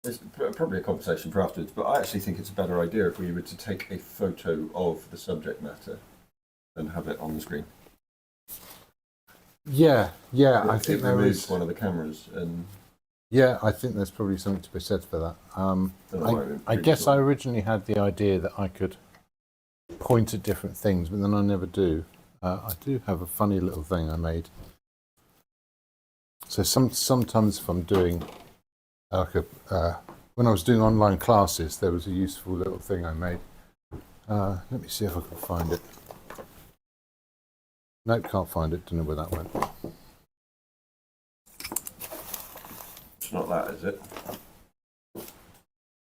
A: There's probably a conversation for afterwards, but I actually think it's a better idea if we were to take a photo of the subject matter and have it on the screen.
C: Yeah, I think there is
A: one of the cameras, and
C: yeah, I think there's probably something to be said for that. I guess I originally had the idea that I could point at different things, but then I never do. I do have a funny little thing I made. So sometimes if I'm doing when I was doing online classes, there was a useful little thing I made. Let me see if I can find it. Nope, can't find it. Don't know where that went.
A: It's not that, is it?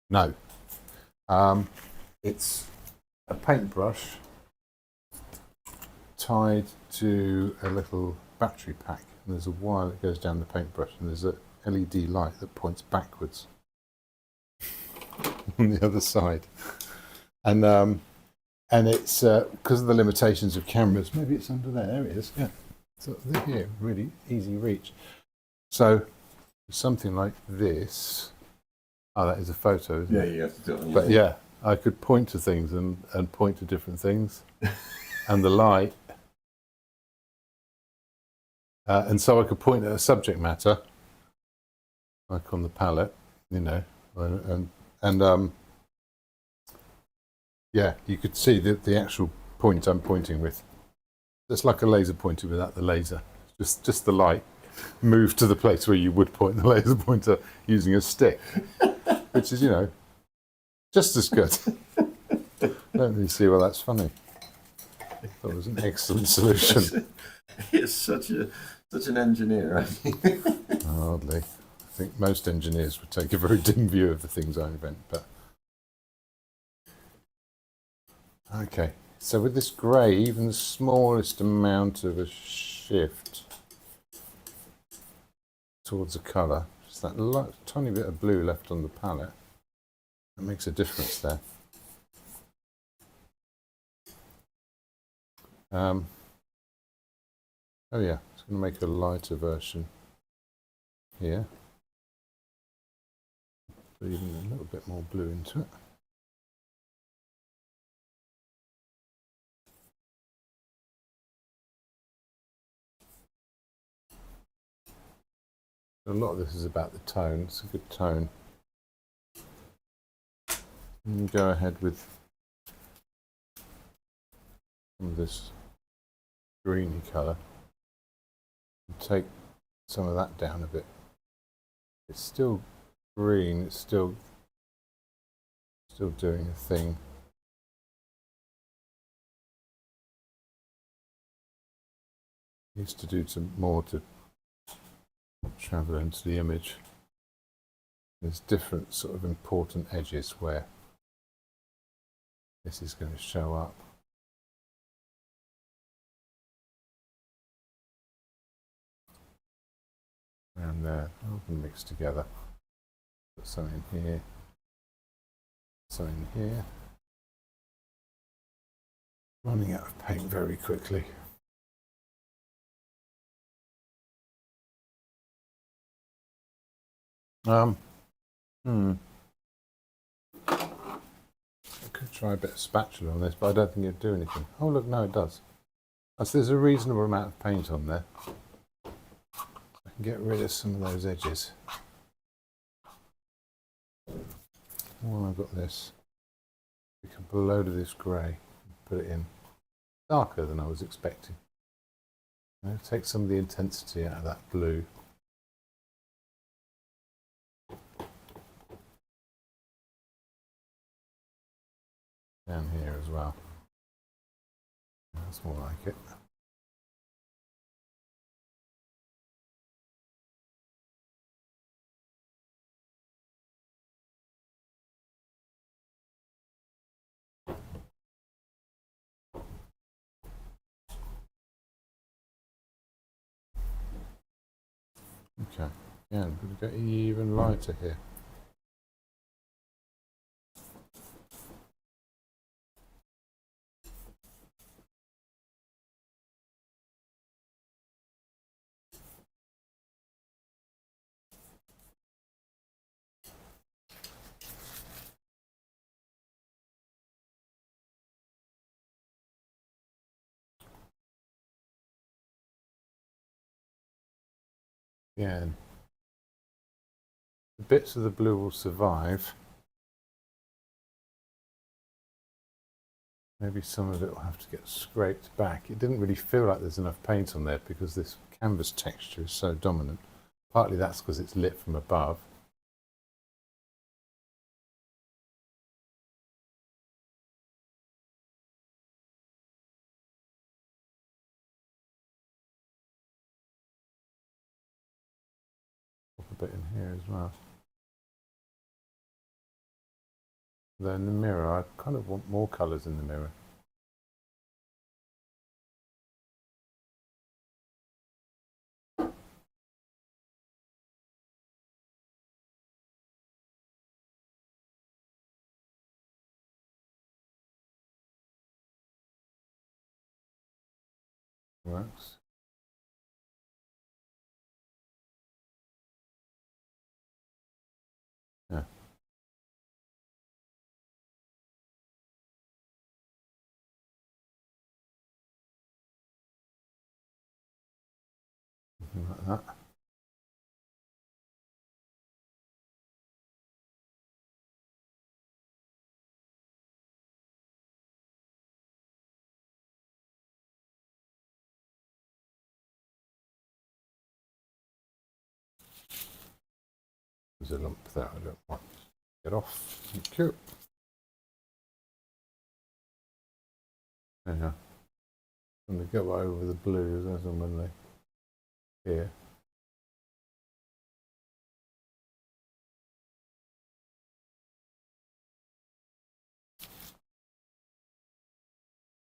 C: No. It's a paintbrush tied to a little battery pack. And there's a wire that goes down the paintbrush, and there's a LED light that points backwards on the other side. And it's because of the limitations of cameras. Maybe it's under there. There it is. Yeah. So here, really easy reach. So something like this. Oh, that is a photo, isn't it?
A: Yeah, you have to do it on your
C: But yeah, I could point to things and point to different things, and the light. And so I could point at a subject matter, like on the palette, and yeah, you could see the actual point I'm pointing with. It's like a laser pointer without the laser. Just the light moved to the place where you would point the laser pointer using a stick, which is, just as good. Don't really see why that's funny. That was an excellent solution.
A: It's such an engineer. I think.
C: Hardly. I think most engineers would take a very dim view of the things I invent, but okay. So with this grey, even the smallest amount of a shift towards a colour, just that tiny bit of blue left on the palette, that makes a difference there. Oh yeah, it's going to make a lighter version here. Put even a little bit more blue into it. A lot of this is about the tone. It's a good tone. And you go ahead with some of this greeny colour and take some of that down a bit. It's still green, it's still doing a thing. Needs to do some more to travel into the image. There's different sort of important edges where this is going to show up. Around there, all can mix together. Put some in here, some in here. Running out of paint very quickly. I could try a bit of spatula on this, but I don't think it'd do anything. Oh look, no it does. So there's a reasonable amount of paint on there. I can get rid of some of those edges. While I've got this, we can put a load of this grey and put it in. Darker than I was expecting. Take some of the intensity out of that blue. Down here as well. That's more like it. Okay, again, we're going to go even lighter here. Again, the bits of the blue will survive. Maybe some of it will have to get scraped back. It didn't really feel like there's enough paint on there because this canvas texture is so dominant. Partly that's because it's lit from above. Pop a bit in here as well. Then the mirror, I kind of want more colours in the mirror. Works. Yeah. Something like that. There's a lump there I don't want. Get off. Thank you. Yeah. And they go over the blues as and when they here.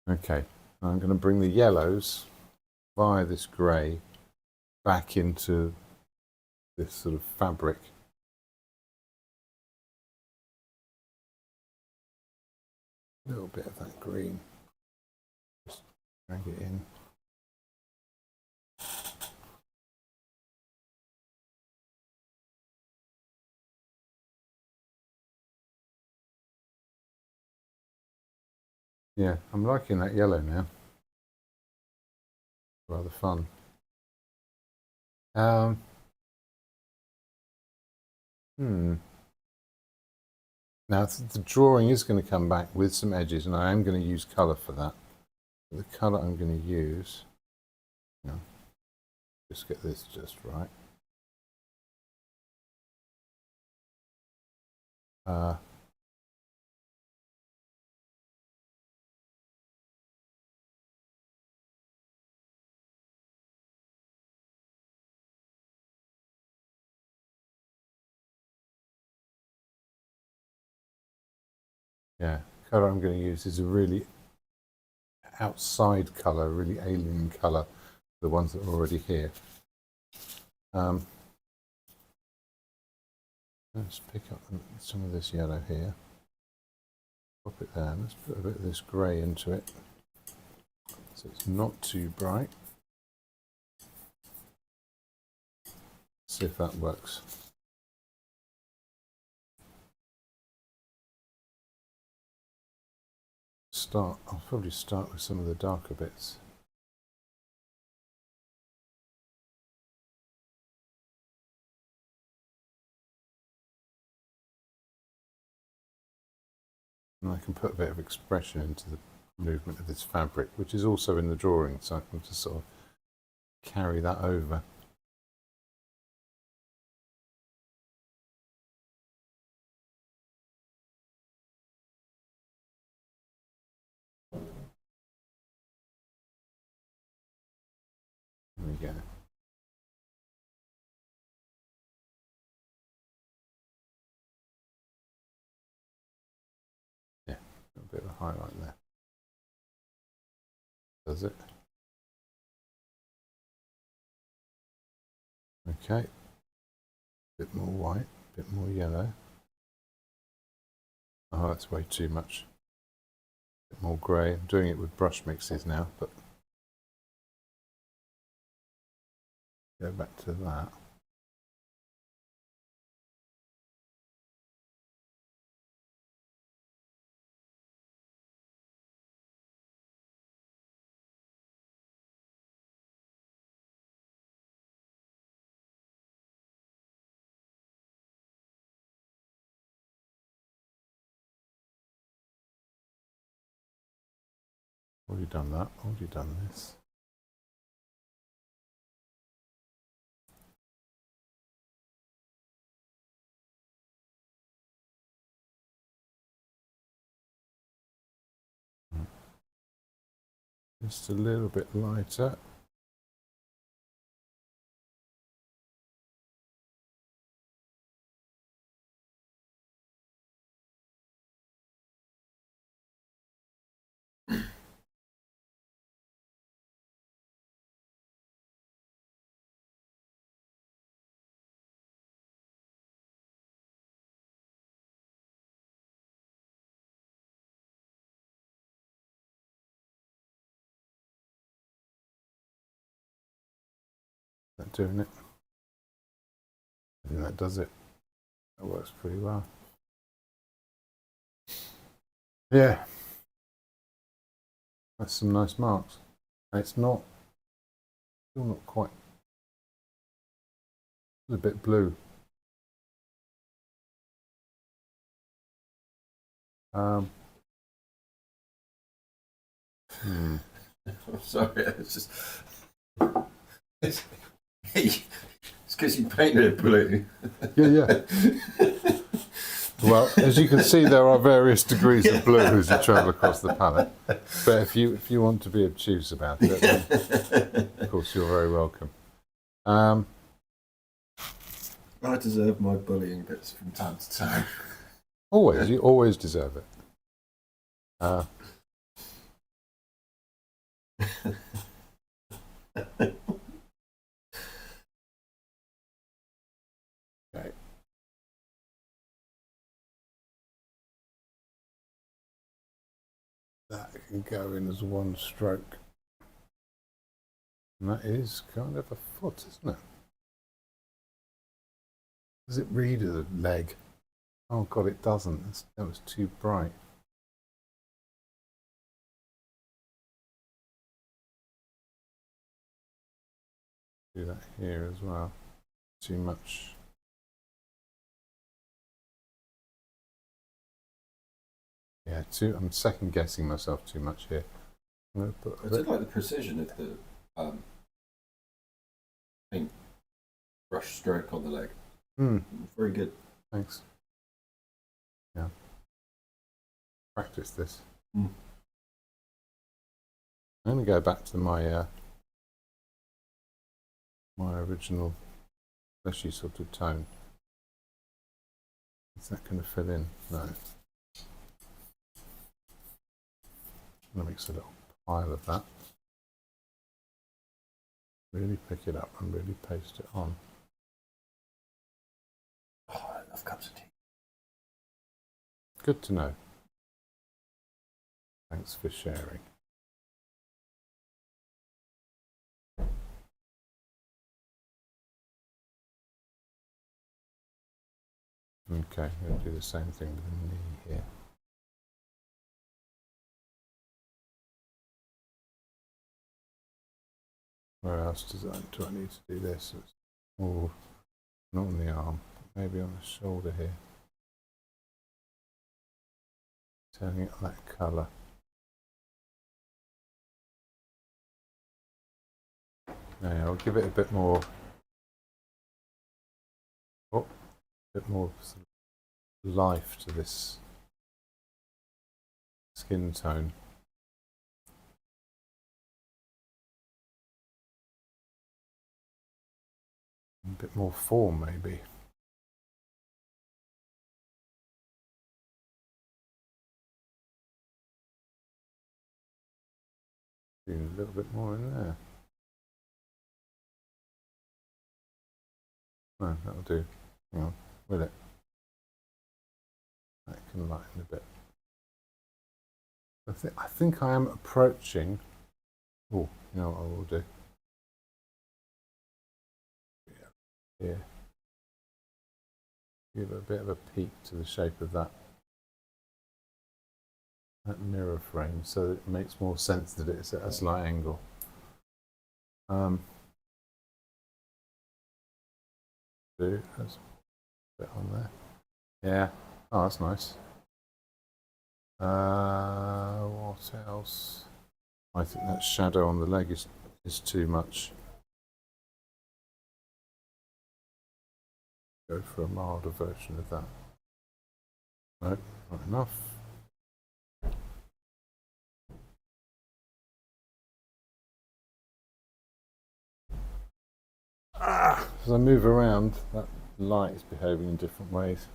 C: Okay, I'm going to bring the yellows via this grey back into this sort of fabric. A little bit of that green. Just drag it in. Yeah, I'm liking that yellow now. Rather fun. Now the drawing is going to come back with some edges, and I am going to use colour for that. But the colour I'm going to use, just get this just right. Yeah, colour I'm going to use is a really outside colour, really alien colour, the ones that are already here. Let's pick up some of this yellow here, pop it there, let's put a bit of this grey into it, so it's not too bright. See if that works. I'll probably start with some of the darker bits. And I can put a bit of expression into the movement of this fabric, which is also in the drawing, so I can just sort of carry that over. There we go. Yeah, a bit of a highlight there. Does it? Okay. Bit more white, bit more yellow. Oh, that's way too much. Bit more grey. I'm doing it with brush mixes now, but go back to that. Already done that, already done this. Just a little bit lighter. That doing it? I think that does it. That works pretty well. Yeah. That's some nice marks. And it's not, still not quite, it's a bit blue.
A: I'm sorry, it's just it's because you painted it blue.
C: Yeah. Well, as you can see, there are various degrees of blue as you travel across the palette. But if you want to be obtuse about it, then of course you're very welcome.
A: I deserve my bullying bits from time to time.
C: Always, you always deserve it. Okay. That can go in as one stroke. And that is kind of a foot, isn't it? Does it read as a leg? Oh God, it doesn't. That was too bright. do that here as well. Too much. Yeah, I'm second guessing myself too much here. I'm going to put
D: I did like the precision of the paint brush stroke on the leg. Very good.
C: Thanks. Yeah. Practice this.
D: Mm.
C: I'm going to go back to my my original fleshy sort of tone. Is that going to fill in? No. I'm going to mix a little pile of that. Really pick it up and really paste it on.
D: Oh, I love cups of tea.
C: Good to know. Thanks for sharing. Okay, I'm going to do the same thing with the knee here. Where else do I need to do this? Oh, not on the arm, maybe on the shoulder here. Turning it that colour. Yeah, I'll give it a bit more. Oh, a bit more sort of life to this skin tone. A bit more form, maybe. Doing a little bit more in there. No, that'll do. Hang on, will it? That can lighten a bit. I think I am approaching. Oh, you know what I will do? Yeah. Give a bit of a peak to the shape of that mirror frame, so that it makes more sense that it's at a slight angle. There's a bit on there. Yeah. Oh, that's nice. What else? I think that shadow on the leg is too much. Go for a milder version of that. No, not enough. As I move around, that light is behaving in different ways.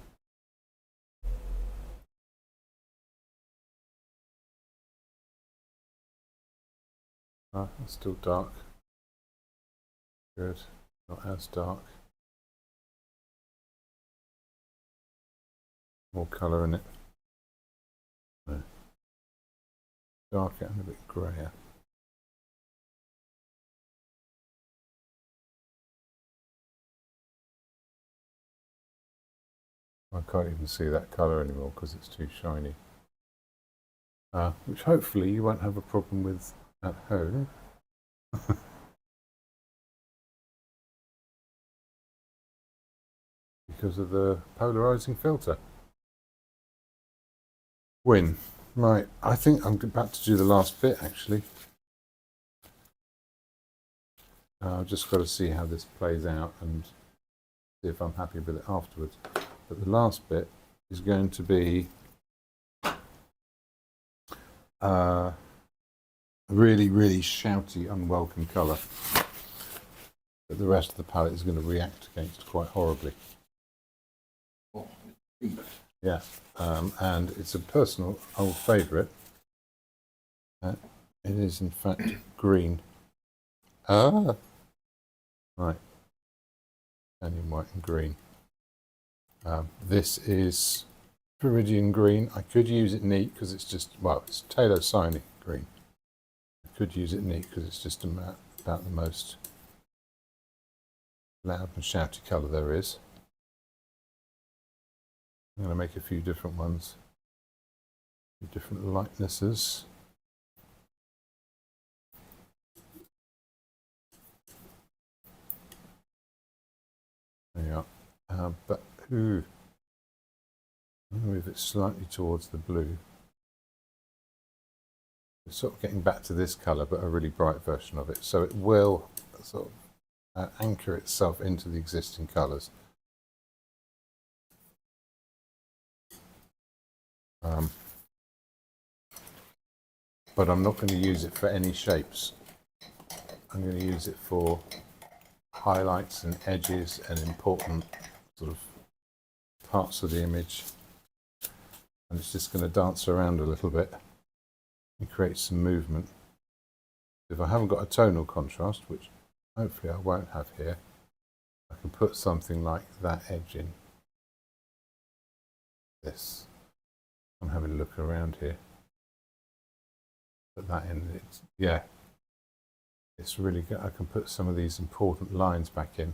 C: It's still dark. Good. Not as dark. More colour in it. No. Darker and a bit greyer. I can't even see that colour anymore because it's too shiny. Which hopefully you won't have a problem with at home. Because of the polarizing filter. Win. Right, I think I'm about to do the last bit actually. I've just got to see how this plays out and see if I'm happy with it afterwards. But the last bit is going to be a really, really shouty, unwelcome colour that the rest of the palette is going to react against quite horribly.
D: Oh,
C: yeah, and it's a personal old favourite. It is in fact green. Right, Italian white and green. This is Viridian green. I could use it neat because it's just, well, it's Taylor Cyanic green. I could use it neat because it's just about the most loud and shouty colour there is. I'm going to make a few different ones, a few different lightnesses. But ooh, I'm going to move it slightly towards the blue. It's sort of getting back to this colour, but a really bright version of it. So it will sort of anchor itself into the existing colours. But I'm not going to use it for any shapes. I'm going to use it for highlights and edges and important sort of parts of the image. And it's just going to dance around a little bit and create some movement. If I haven't got a tonal contrast, which hopefully I won't have here, I can put something like that edge in. This. I'm having a look around here. Put that in. Yeah, it's really good. I can put some of these important lines back in,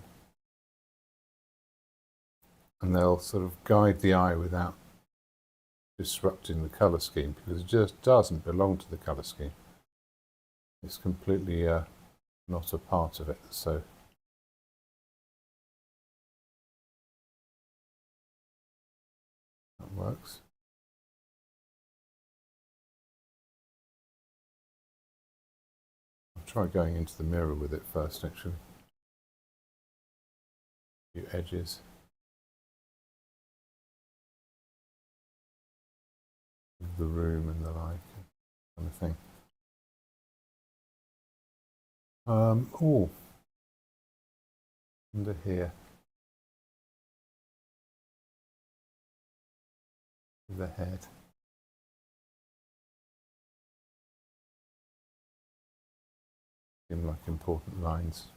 C: and they'll sort of guide the eye without disrupting the colour scheme, because it just doesn't belong to the colour scheme. It's completely not a part of it. So that works. I'll try going into the mirror with it first, actually. A few edges. The room and the like, kind of thing. Oh, under here, the head. Seem like important lines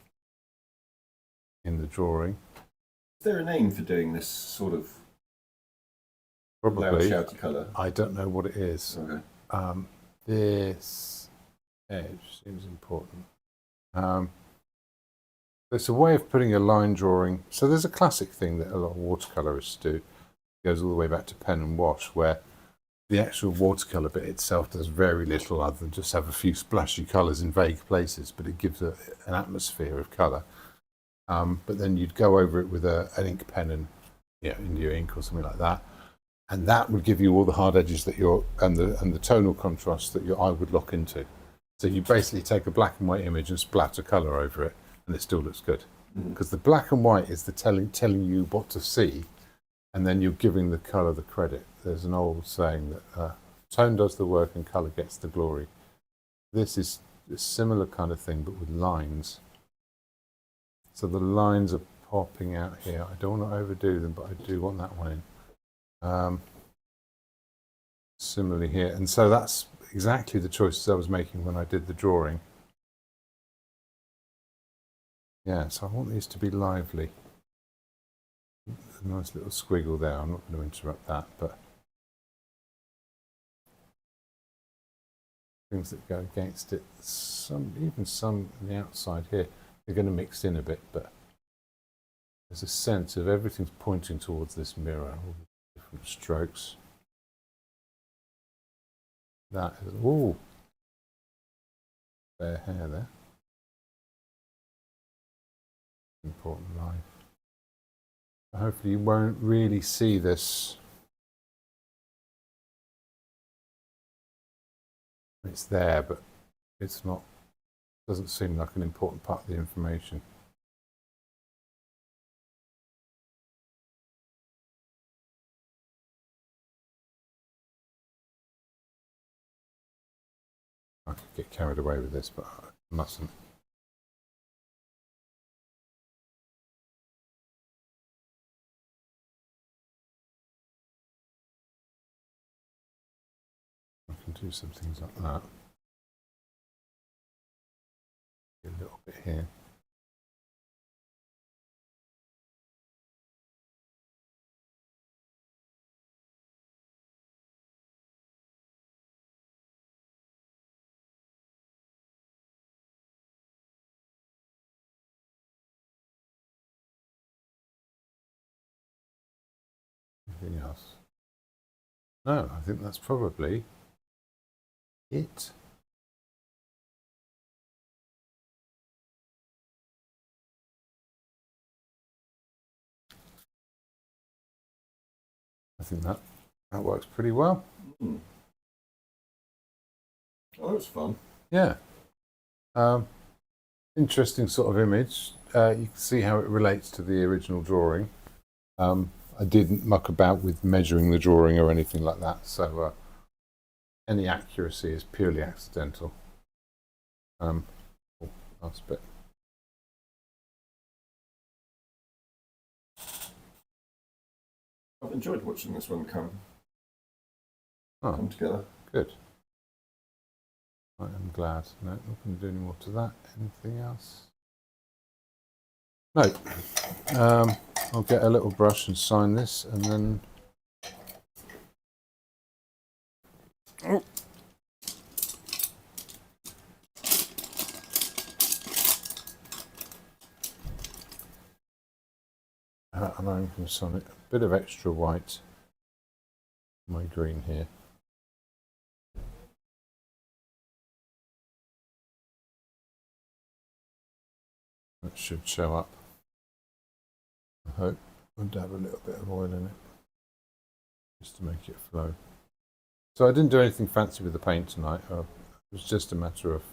C: in the drawing.
D: Is there a name for doing this sort of
C: Probably.
D: loud, shouty colour?
C: I don't know what it is.
D: Okay.
C: This edge seems important. It's a way of putting a line drawing. So there's a classic thing that a lot of watercolourists do. It goes all the way back to pen and wash, where the actual watercolour bit itself does very little other than just have a few splashy colours in vague places, but it gives an atmosphere of colour. But then you'd go over it with an ink pen and India ink or something like that, and that would give you all the hard edges that and the tonal contrast that your eye would lock into. So you basically take a black and white image and splatter colour over it, and it still looks good. Because the black and white is the telling you what to see, and then you're giving the colour the credit. There's an old saying that tone does the work and colour gets the glory. This is a similar kind of thing, but with lines. So the lines are popping out here. I don't want to overdo them, but I do want that one in. Similarly here. And so that's exactly the choices I was making when I did the drawing. Yeah, so I want these to be lively. A nice little squiggle there. I'm not going to interrupt that, but things that go against it, even some on the outside here, they're going to mix in a bit, but there's a sense of everything's pointing towards this mirror, all the different strokes. That is, ooh, fair hair there. Important line. Hopefully you won't really see this. It's there, but it's not, doesn't seem like an important part of the information. I could get carried away with this, but I mustn't. I can do some things like that. A little bit here. Anything else? No, I think that's probably it. think that works pretty well.
D: Mm. Oh, that was fun.
C: Yeah. Interesting sort of image. You can see how it relates to the original drawing. I didn't muck about with measuring the drawing or anything like that, so any accuracy is purely accidental. Last bit.
D: I've enjoyed watching this one come
C: Oh,
D: together.
C: good. I am glad. No, not going to do any more to that. Anything else? No. I'll get a little brush and sign this, and then. Oh. And I'm going to sign it a bit of extra white. My green here. That should show up. I hope. I'll dab a little bit of oil in it just to make it flow. So I didn't do anything fancy with the paint tonight. It was just a matter of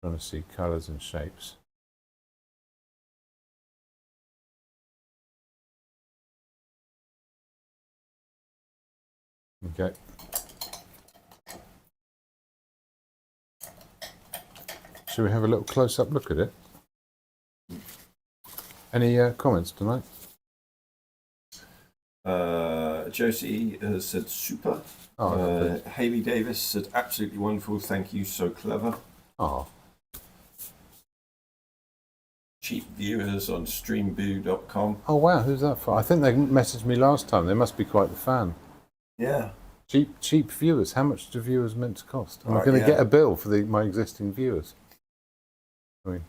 C: trying to see colours and shapes. Okay. Shall we have a little close-up look at it? Any comments tonight?
D: Josie has said super.
C: Oh,
D: Hayley Davis said absolutely wonderful. Thank you, so clever.
C: oh,
D: Cheap viewers on streamboo.com.
C: oh wow, who's that for? I think they messaged me last time. They must be quite the fan.
D: Yeah.
C: Cheap viewers. How much do viewers meant to cost? I'm
D: Right,
C: going to
D: yeah.
C: get a bill for my existing viewers. I mean,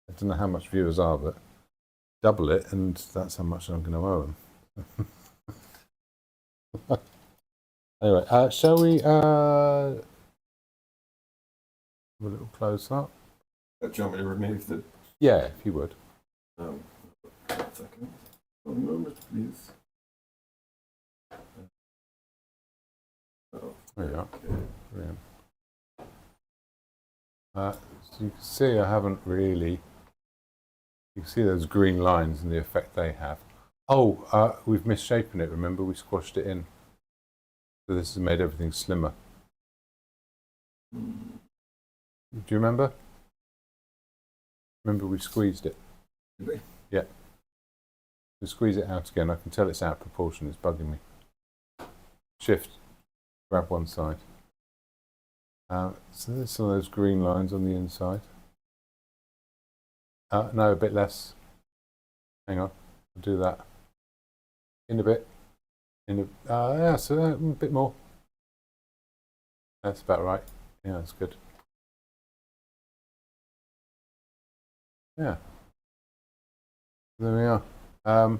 C: I don't know how much viewers are, but double it, and that's how much I'm going to owe them. Anyway, shall we have a little close up?
D: Do you want me to remove the...
C: Yeah, if you would.
D: 1 second. 1 moment, please. Oh,
C: There you are.
D: okay.
C: Brilliant. So you can see I haven't really. You can see those green lines and the effect they have. Oh, we've misshapen it. Remember, we squashed it in. So this has made everything slimmer. Do you remember? Remember, we squeezed it.
D: Did we?
C: Yeah. We squeeze it out again. I can tell it's out of proportion. It's bugging me. Shift. Grab one side. So there's some of those green lines on the inside. No, a bit less. Hang on, I'll do that. In a bit. Yeah, so a bit more. That's about right. Yeah, that's good. Yeah. There we are.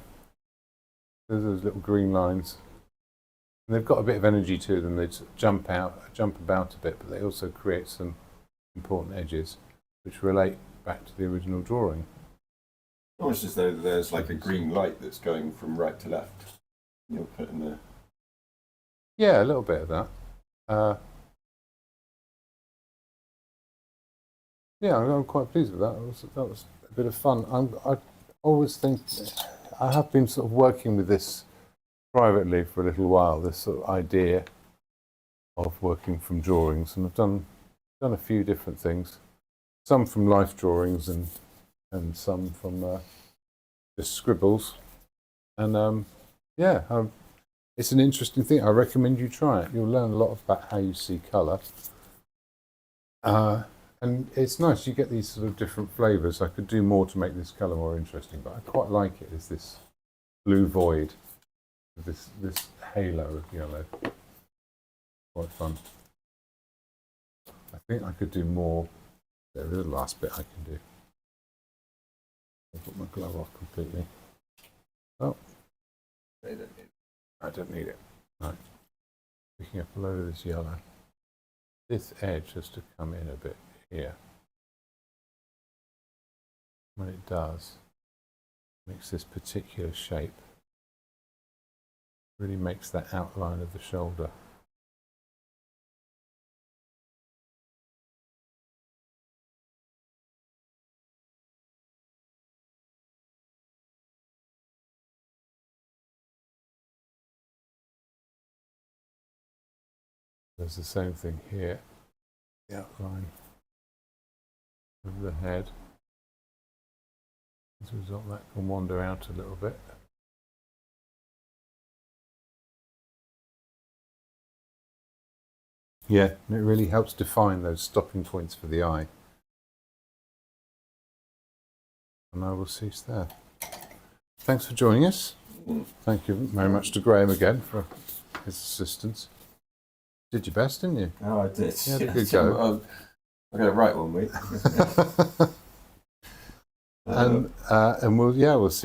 C: There's those little green lines. And they've got a bit of energy to them. They jump about a bit, but they also create some important edges which relate back to the original drawing.
D: Almost as though there's like a green light that's going from right to left. You're putting the...
C: Yeah, a little bit of that. Yeah, I'm quite pleased with that. That was a bit of fun. I always think I have been sort of working with this privately for a little while. This sort of idea of working from drawings, and I've done a few different things. Some from life drawings and some from just scribbles. And yeah, it's an interesting thing. I recommend you try it. You'll learn a lot about how you see colour. And it's nice, you get these sort of different flavours. I could do more to make this colour more interesting, but I quite like it. It's this blue void, this halo of yellow. Quite fun. I think I could do more. There is the last bit I can do. I'll put my glove off completely. Oh, I don't need it. Right. Picking up a load of this yellow. This edge has to come in a bit here. When it does, it makes this particular shape. Really makes that outline of the shoulder. There's the same thing here. The outline of the head. As a result, that can wander out a little bit. Yeah, and it really helps define those stopping points for the eye. And I will cease there. Thanks for joining us. Thank you very much to Graham again for his assistance. Did your best, didn't you?
D: Oh, I did.
C: You had a good go.
D: I got it right one week.
C: And we'll see.